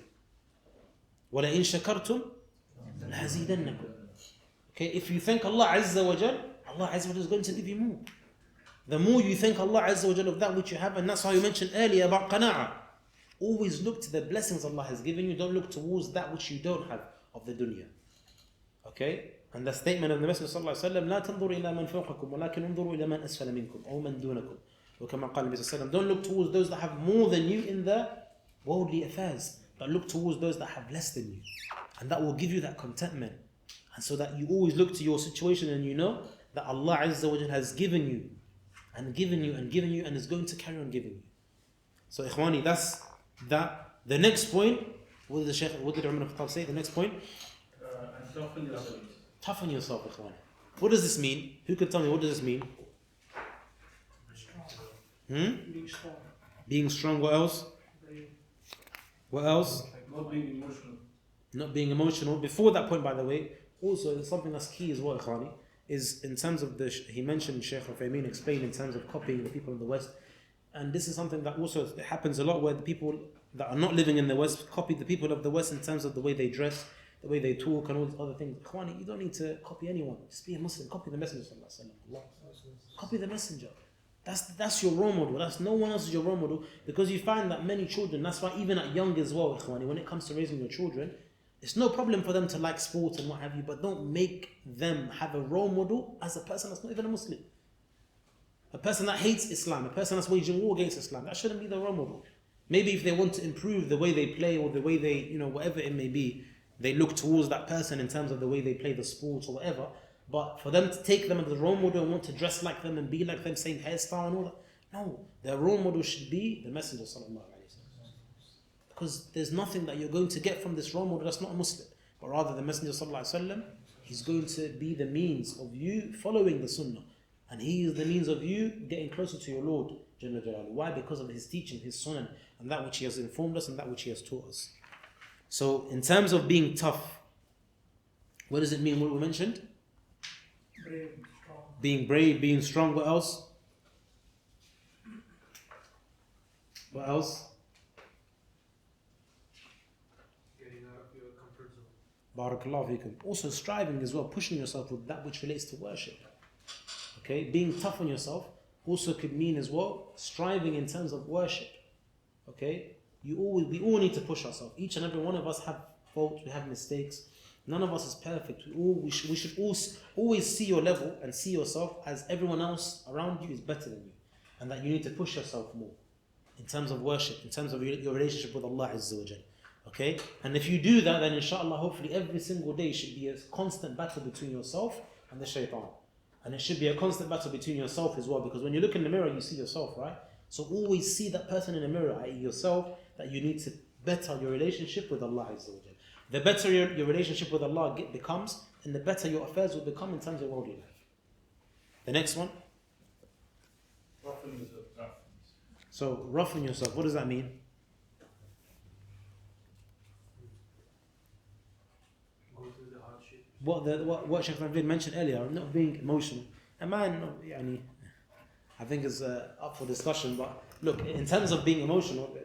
S1: وَلَئِن شَكَرْتُمْ لَهَزِيدَنَّكُمْ. Okay, if you thank Allah Azza wa Jal, Allah Azza wa Jal is going to give you more. The more you thank Allah Azza wa Jal of that which you have, and that's how you mentioned earlier about qana'ah. Always look to the blessings Allah has given you. Don't look towards that which you don't have of the dunya. Okay? And the statement of the Messenger sallallahu alaihi wasallam, لا تنظروا إلى من فوقكم ولكن انظروا إلى من أسفل منكم أو من دونكم. وكما قال النبي صلى الله عليه وسلم, don't look towards those that have more than you in the worldly affairs, but look towards those that have less than you. And that will give you that contentment. And so that you always look to your situation and you know that Allah Azza wa Jal has given you and given you and given you and is going to carry on giving you. So ikhwani, that's that. The next point, what did Umar ibn Khattab say? The next point?
S3: And toughen yourself.
S1: Toughen yourself, ikhwani. What does this mean? Who can tell me what does this mean?
S4: Being strong.
S1: Being strong, what else? What else?
S3: Not being emotional.
S1: Not being emotional. Before that point, by the way, also something that's key as well, ikhwani, is in terms of he mentioned, Shaykh Uthaymeen explained in terms of copying the people in the West. And this is something that also happens a lot, where the people that are not living in the West copy the people of the West in terms of the way they dress, the way they talk, and all these other things. Ikhwani, you don't need to copy anyone. Just be a Muslim. Copy the Messenger sallallahu alaihi wasallam. Copy the Messenger. That's your role model. That's no one else is your role model, because you find that many children. That's why even at young as well, ikhwani, when it comes to raising your children, it's no problem for them to like sport and what have you, but don't make them have a role model as a person that's not even a Muslim. A person that hates Islam, a person that's waging war against Islam, that shouldn't be their role model. Maybe if they want to improve the way they play or the way they, whatever it may be, they look towards that person in terms of the way they play the sport or whatever. But for them to take them as a role model and want to dress like them and be like them, same hairstyle and all that, no, their role model should be the Messenger sallallahu alaihi wasallam. Because there's nothing that you're going to get from this role model that's not a Muslim, but rather the Messenger sallallahu alaihi wasallam, he's going to be the means of you following the Sunnah, and he is the means of you getting closer to your Lord Jalla Jalaluhu. Why? Because of his teaching, his Sunnah, and that which he has informed us and that which he has taught us. So in terms of being tough, what does it mean? What we mentioned?
S4: Brave, strong.
S1: Being brave, being strong. What else? What else?
S2: Getting out of your comfort zone.
S1: Barakallahu feekum. Also striving as well, pushing yourself with that which relates to worship. Okay, being tough on yourself also could mean as well striving in terms of worship. Okay, we all need to push ourselves. Each and every one of us have faults, we have mistakes. None of us is perfect. We should always see your level and see yourself as everyone else around you is better than you, and that you need to push yourself more in terms of worship, in terms of your relationship with Allah Azza wa Jal. Okay, and if you do that, then inshallah, hopefully every single day should be a constant battle between yourself and the shaitan. And it should be a constant battle between yourself as well, because when you look in the mirror, you see yourself, right? So always see that person in the mirror, i.e. yourself, that you need to better your relationship with Allah Azza wa Jal. The better your relationship with Allah becomes, and the better your affairs will become in terms of worldly life. The next one.
S3: Roughen yourself.
S1: So roughen yourself, what does that mean?
S2: Go through the hardship.
S1: What Shaykh Nabil mentioned earlier, not being emotional. A man, I think is up for discussion, but look, in terms of being emotional,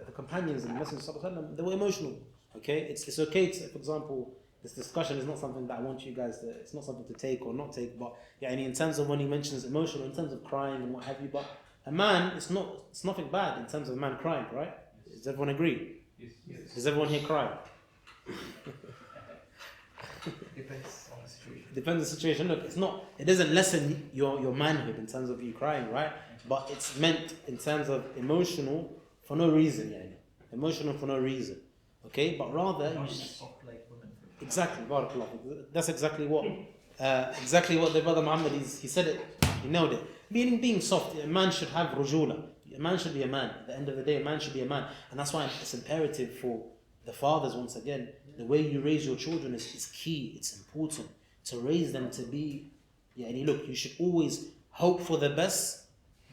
S1: the companions and the Messenger sallallahu alaihi wasallam, they were emotional. Okay, it's okay to, for example, This discussion is not something that I want you guys to, it's not something to take or not take, but in terms of when he mentions emotional, in terms of crying and what have you, but a man, it's nothing bad in terms of a man crying, right? Does everyone agree?
S5: Yes.
S1: Does everyone here cry?
S6: Depends on the situation.
S1: Depends on the situation. Look, it doesn't lessen your manhood in terms of you crying, right? But it's meant in terms of emotional for no reason, emotional for no reason. Okay, but rather
S7: Not
S1: you
S7: soft like women.
S1: exactly, barakallah. That's exactly what the brother Muhammad he said it, he nailed it. Meaning being soft, a man should have rujula. A man should be a man. At the end of the day, a man should be a man, and that's why it's imperative for the fathers. Once again, the way you raise your children is key. It's important to raise them to be. Look, you should always hope for the best,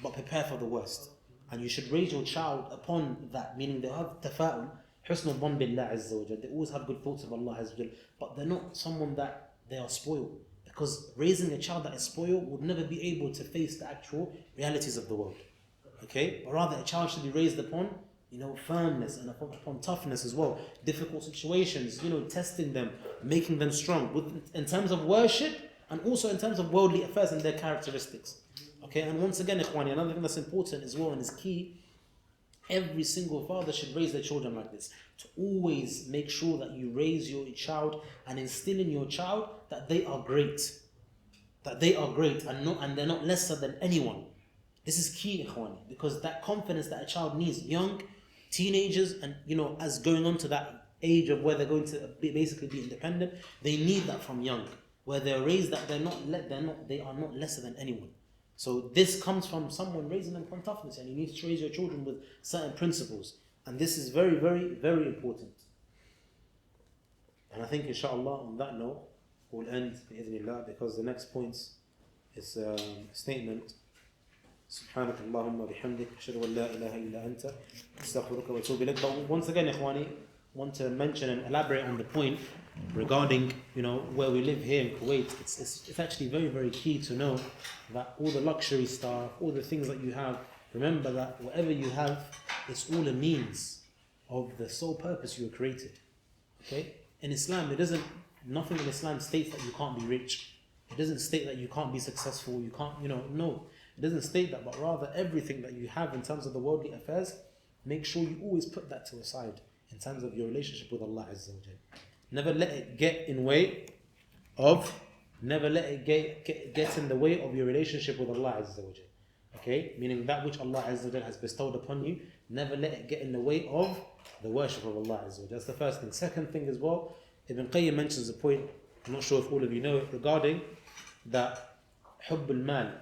S1: but prepare for the worst. And you should raise your child upon that, meaning they have tafa'ul, husnul dhan billah azza wa jal. They always have good thoughts of Allah azza wa jal, but they're not someone that they are spoiled. Because raising a child that is spoiled would never be able to face the actual realities of the world. Okay? But rather a child should be raised upon, firmness and upon toughness as well. Difficult situations, testing them, making them strong in terms of worship and also in terms of worldly affairs and their characteristics. Okay, and once again, ikhwani, another thing that's important as well and is key, every single father should raise their children like this. To always make sure that you raise your child and instill in your child that they are great. That they are great and they're not lesser than anyone. This is key, ikhwani, because that confidence that a child needs, young teenagers and, as going on to that age of where they're going to basically be independent, they need that from young, where they're raised that they are not lesser than anyone. So this comes from someone raising them from toughness, and you need to raise your children with certain principles. And this is very, very, very important. And I think inshallah on that note, we'll end bi'idhnillah, because the next point is a statement. سبحانك اللهم وبحمدك أشهد أن لا إله إلا أنت أستغفرك وأتوب إليك. But once again, ikhwani, want to mention and elaborate on the point regarding, where we live here in Kuwait. It's actually very, very key to know that all the luxury stuff, all the things that you have, remember that whatever you have, it's all a means of the sole purpose you were created. Okay? In Islam, nothing in Islam states that you can't be rich. It doesn't state that you can't be successful, you can't, no. It doesn't state that, but rather everything that you have in terms of the worldly affairs, make sure you always put that to the side in terms of your relationship with Allah Azza wa Jal. Never let it get in the way of your relationship with Allah Azza wa Jal. Okay? Meaning that which Allah Azza wa Jal has bestowed upon you, never let it get in the way of the worship of Allah Azza wa Jal. That's the first thing. Second thing as well, Ibn Qayyim mentions a point, I'm not sure if all of you know it, regarding that hubb al-mal,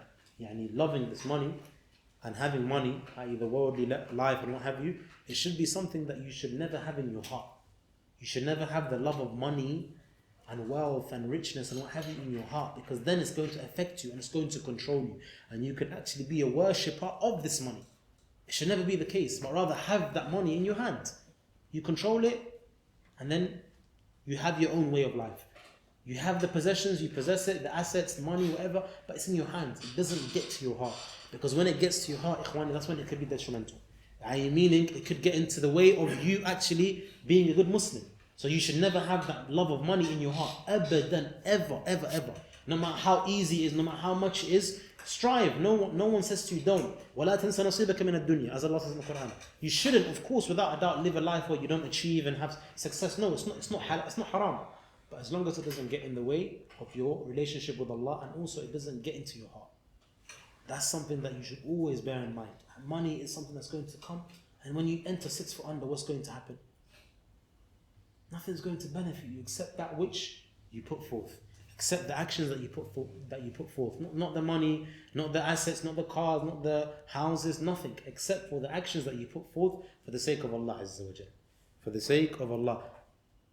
S1: loving this money and having money, i.e. the worldly life and what have you, it should be something that you should never have in your heart. You should never have the love of money and wealth and richness and what have you in your heart, because then it's going to affect you and it's going to control you, and you could actually be a worshipper of this money. It should never be the case, but rather have that money in your hand. You control it, and then you have your own way of life. You have the possessions, you possess it, the assets, the money, whatever, but it's in your hands. It doesn't get to your heart. Because when it gets to your heart, ikhwani, that's when it could be detrimental. Meaning, it could get into the way of you actually being a good Muslim. So you should never have that love of money in your heart. Abadan, ever, ever, ever. No matter how easy it is, no matter how much it is, strive. No one says to you, don't. وَلَا تَنْسَ نَصِيبَكَ مِنَ الدُّنْيَا, as Allah says in the Quran. You shouldn't, of course, without a doubt, live a life where you don't achieve and have success. No, it's not haram. But as long as it doesn't get in the way of your relationship with Allah, and also it doesn't get into your heart. That's something that you should always bear in mind. Money is something that's going to come, and when you enter 6 foot under, what's going to happen? Nothing's going to benefit you except that which you put forth. Except the actions that you put forth. Not the money, not the assets, not the cars, not the houses, nothing. Except for the actions that you put forth for the sake of Allah Azza wa Jal. For the sake of Allah.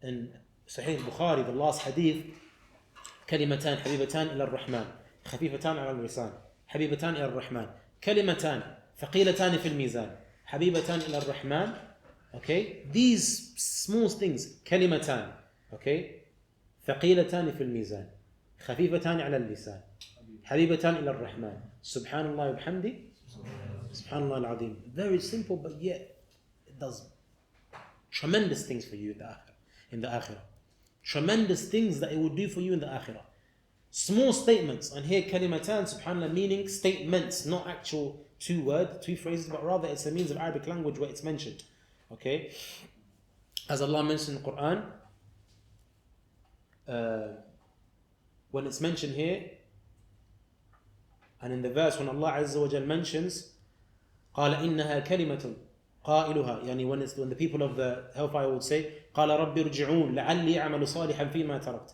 S1: In Sahih Bukhari, the last hadith, كلمتان حبيبتان إلى الرحمن خفيفتان على اللسان حبيبتان إلى الرحمن كلمتان ثقيلتان في الميزان حبيبتان إلى الرحمن. Okay, these small things, كلمتان, okay, ثقيلتان في الميزان خفيفتان على اللسان حبيبتان إلى الرحمن سبحان الله وبحمده سبحان الله العظيم. Very simple, but yet it does tremendous things for you in the akhirah. tremendous things that it will do for you in the akhirah. Small statements, and here kalimatan, subhanAllah, meaning statements, not actual two phrases, but rather it's a means of Arabic language where it's mentioned. Okay? As Allah mentioned in the Quran, when it's mentioned here, and in the verse when Allah Azza wa Jal mentions, قَالَ إِنَّهَا كَلِمَةٌ قَائِلُهَا, yani when the people of the hellfire would say, قَالَ رَبِّ ارْجِعُونَ لَعَلِّي أَعْمَلُ صَالِحًا فِي مَا تَرَكْتُ.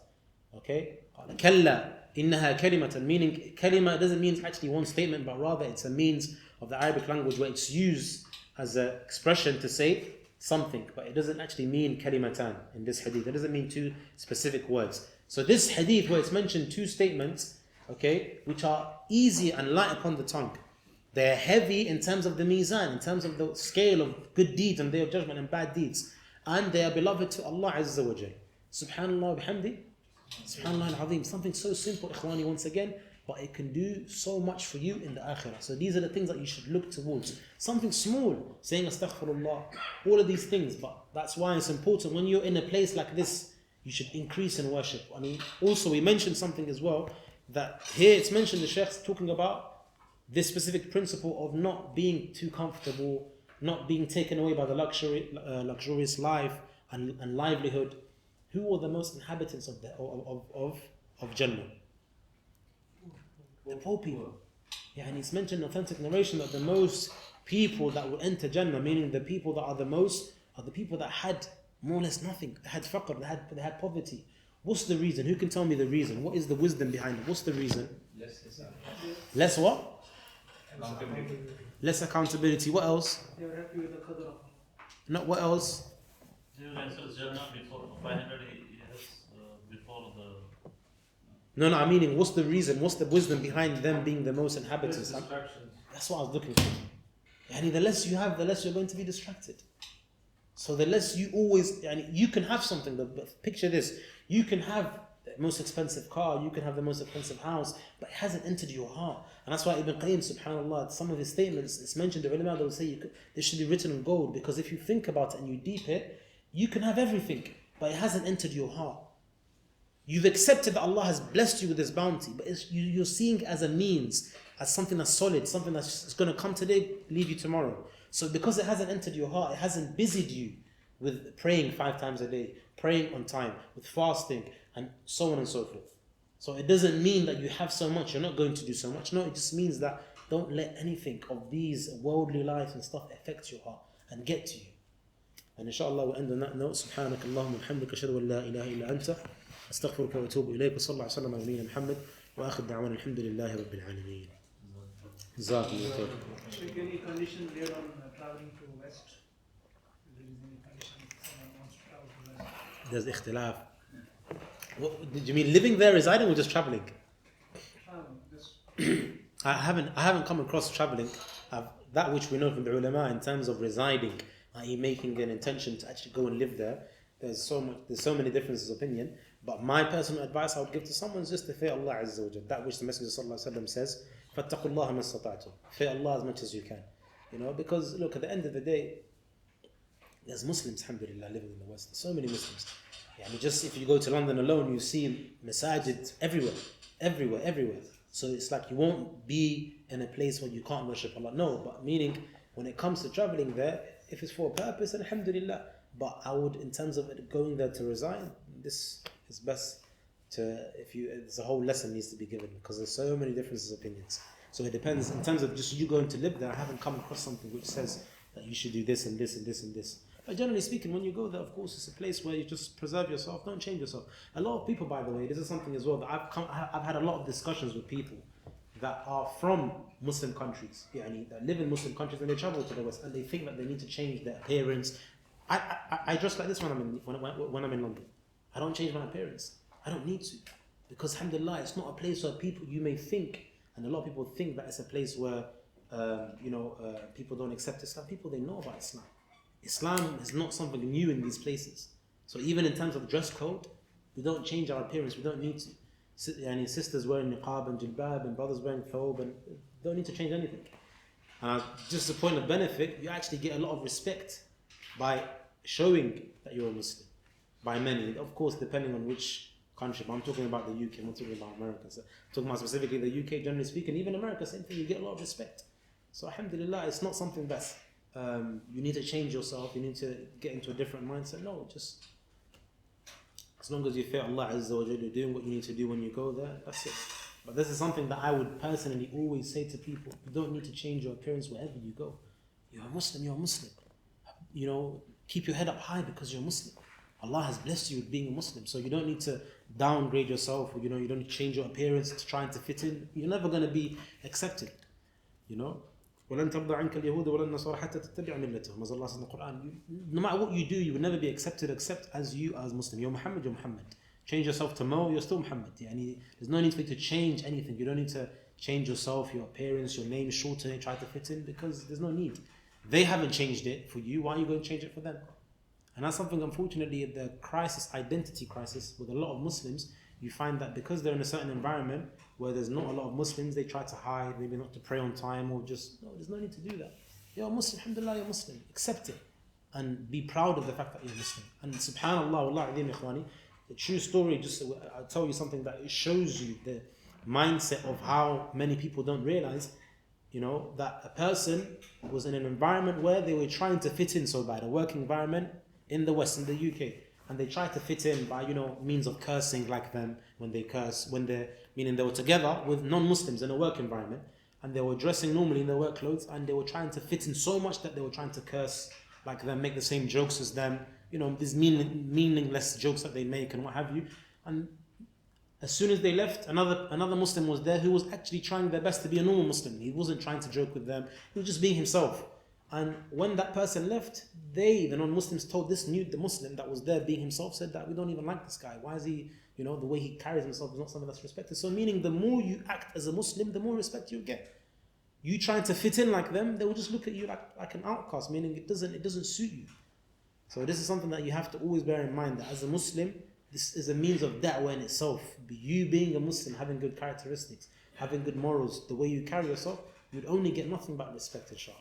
S1: Okay? قَالَ كَلَّا إِنَّهَا كَلِمَةٌ, meaning kalima doesn't mean actually one statement, but rather it's a means of the Arabic language where it's used as an expression to say something, but it doesn't actually mean kalimatan in this hadith. It doesn't mean two specific words. So this hadith where it's mentioned two statements, okay, which are easy and light upon the tongue, they're heavy in terms of the mizan, in terms of the scale of good deeds and day of judgment and bad deeds, and they are beloved to Allah Azza wa Jal. Subhanallah bihamdi, subhanallah al-azim. Something so simple, ikhwani, once again, but it can do so much for you in the akhirah. So these are the things that you should look towards. Something small, saying astaghfirullah, all of these things, but that's why it's important when you're in a place like this, you should increase in worship. I mean, also we mentioned something as well, that here it's mentioned, the Sheikh's talking about this specific principle of not being too comfortable, not being taken away by the luxurious life and livelihood. Who are the most inhabitants of Jannah? The poor people. Yeah, and it's mentioned in authentic narration that the most people that will enter Jannah, meaning the people that are the most, are the people that had more or less nothing. They had faqr, they had poverty. What's the reason? Who can tell me the reason? What is the wisdom behind it? What's the reason? Less what?
S6: Accountability.
S1: Less accountability. What else?
S4: They are happy with the qadr of Allah.
S1: No, what else?
S7: You answered Jannah before 500 years before the.
S1: No, I'm meaning, what's the reason? What's the wisdom behind them being the most inhabitants? That's what I was looking for. Yani the less you have, the less you're going to be distracted. So the less you always, you can have something, but picture this, you can have the most expensive car, you can have the most expensive house, but it hasn't entered your heart. And that's why Ibn Qayyim, subhanAllah, some of his statements, it's mentioned, the ulama, they'll say they should be written in gold, because if you think about it and you deep it, you can have everything, but it hasn't entered your heart. You've accepted that Allah has blessed you with His bounty, but you're seeing it as a means, as something that's solid, something that's going to come today, leave you tomorrow. So because it hasn't entered your heart, it hasn't busied you with praying 5 times a day, praying on time, with fasting, and so on and so forth. So it doesn't mean that you have so much, you're not going to do so much. No, it just means that don't let anything of these worldly life and stuff affect your heart and get to you. And inshallah we'll end on that note. Subhanak Allahumma bihamdika ashhadu an la ilaha illa anta astaghfiruka wa atubu ilayk. Wa sallallahu alayhi wa sallam ala nabiyyina Muhammad wa akhir da'wana alhamdulillahi rabbil alameen. Jazakumullah khair.
S4: So any condition there on traveling to West? If there is any condition someone wants to travel to West?
S1: There's ikhtilaf. What, did you mean living there, residing, or just traveling?
S4: Traveling, just
S1: I haven't come across traveling. That which we know from the ulama in terms of residing, i.e. making an intention to actually go and live there. There's so many differences of opinion. But my personal advice I would give to someone is just to fear Allah Azza wa Jal. That which the Messenger sallallahu alaihi wasallam says, فَاتَّقُوا اللَّهَ مَا اسْتَطَعْتُمْ. Fear Allah as much as you can. Because look, at the end of the day, there's Muslims, alhamdulillah, living in the West. There's so many Muslims. Just if you go to London alone, you see masajid everywhere. So it's like you won't be in a place where you can't worship Allah. No, but meaning when it comes to traveling there, if it's for a purpose, alhamdulillah. But I would, in terms of going there to reside, this is best to, there's a whole lesson needs to be given, because there's so many differences of opinions. So it depends, in terms of just you going to live there, I haven't come across something which says that you should do this and this and this and this. But generally speaking, when you go there, of course, it's a place where you just preserve yourself, don't change yourself. A lot of people, by the way, this is something as well, that I've had a lot of discussions with people that are from Muslim countries, that live in Muslim countries, and they travel to the West, and they think that they need to change their appearance. I dress like this when I'm in London. I don't change my appearance. I don't need to, because alhamdulillah, it's not a place where people, you may think, and a lot of people think that it's a place where people don't accept Islam. People, they know about Islam. Islam is not something new in these places. So even in terms of dress code, we don't change our appearance. We don't need to. Sisters wearing niqab and jilbab, and brothers wearing thobe, and don't need to change anything. Just a point of benefit, you actually get a lot of respect by showing that you're a Muslim. by many. Of course, depending on which country. But I'm talking about the UK. I'm not talking about America. So I'm talking about specifically the UK. Generally speaking, even America, same thing. You get a lot of respect. So alhamdulillah, it's not something that's you need to change yourself. You need to get into a different mindset. No, just as long as you feel Allah Azza wa Jalla, you're doing what you need to do when you go there. That's it. But this is something that I would personally always say to people. You don't need to change your appearance wherever you go. You're a Muslim, you're a Muslim. You know, keep your head up high because you're a Muslim. Allah has blessed you with being a Muslim. So you don't need to downgrade yourself, or you don't need to change your appearance to trying to fit in. You're never going to be accepted. You know? وَلَن تَرْضَ عَنْكَ الْيَهُودُ وَلَا النَّصَارَى حَتَّى تَتَّبِعَ مِلَّتَهُمْ. As Allah says in the Quran, no matter what you do, you will never be accepted except as you as Muslim. You're Muhammad, you're Muhammad. Change yourself to Mo, you're still Muhammad. There's no need for you to change anything. You don't need to change yourself, your appearance, your name, shorten it, try to fit in, because there's no need. They haven't changed it for you. Why are you going to change it for them? And that's something, unfortunately, the crisis, identity crisis, with a lot of Muslims, you find that because they're in a certain environment where there's not a lot of Muslims, they try to hide, maybe not to pray on time, or just, no, there's no need to do that. You're a Muslim, alhamdulillah, you're Muslim. Accept it. And be proud of the fact that you're Muslim. And subhanAllah, wallah azim ikhwani, the true story, just I'll tell you something that it shows you the mindset of how many people don't realize, that a person was in an environment where they were trying to fit in so bad, a work environment in the West, in the UK, and they tried to fit in by, means of cursing like them when they curse, meaning they were together with non-Muslims in a work environment, and they were dressing normally in their work clothes, and they were trying to fit in so much that they were trying to curse like them, make the same jokes as them, these meaningless jokes that they make and what have you. And as soon as they left, another Muslim was there who was actually trying their best to be a normal Muslim. He wasn't trying to joke with them. He was just being himself. And when that person left, the non-Muslims told the Muslim that was there being himself, said that we don't even like this guy. Why is he, the way he carries himself is not something that's respected. So meaning the more you act as a Muslim, the more respect you get. You trying to fit in like them, they will just look at you like an outcast, meaning it doesn't suit you. So this is something that you have to always bear in mind, that as a Muslim, this is a means of da'wah in itself. You being a Muslim, having good characteristics, having good morals, the way you carry yourself, you'd only get nothing but respect, inshallah.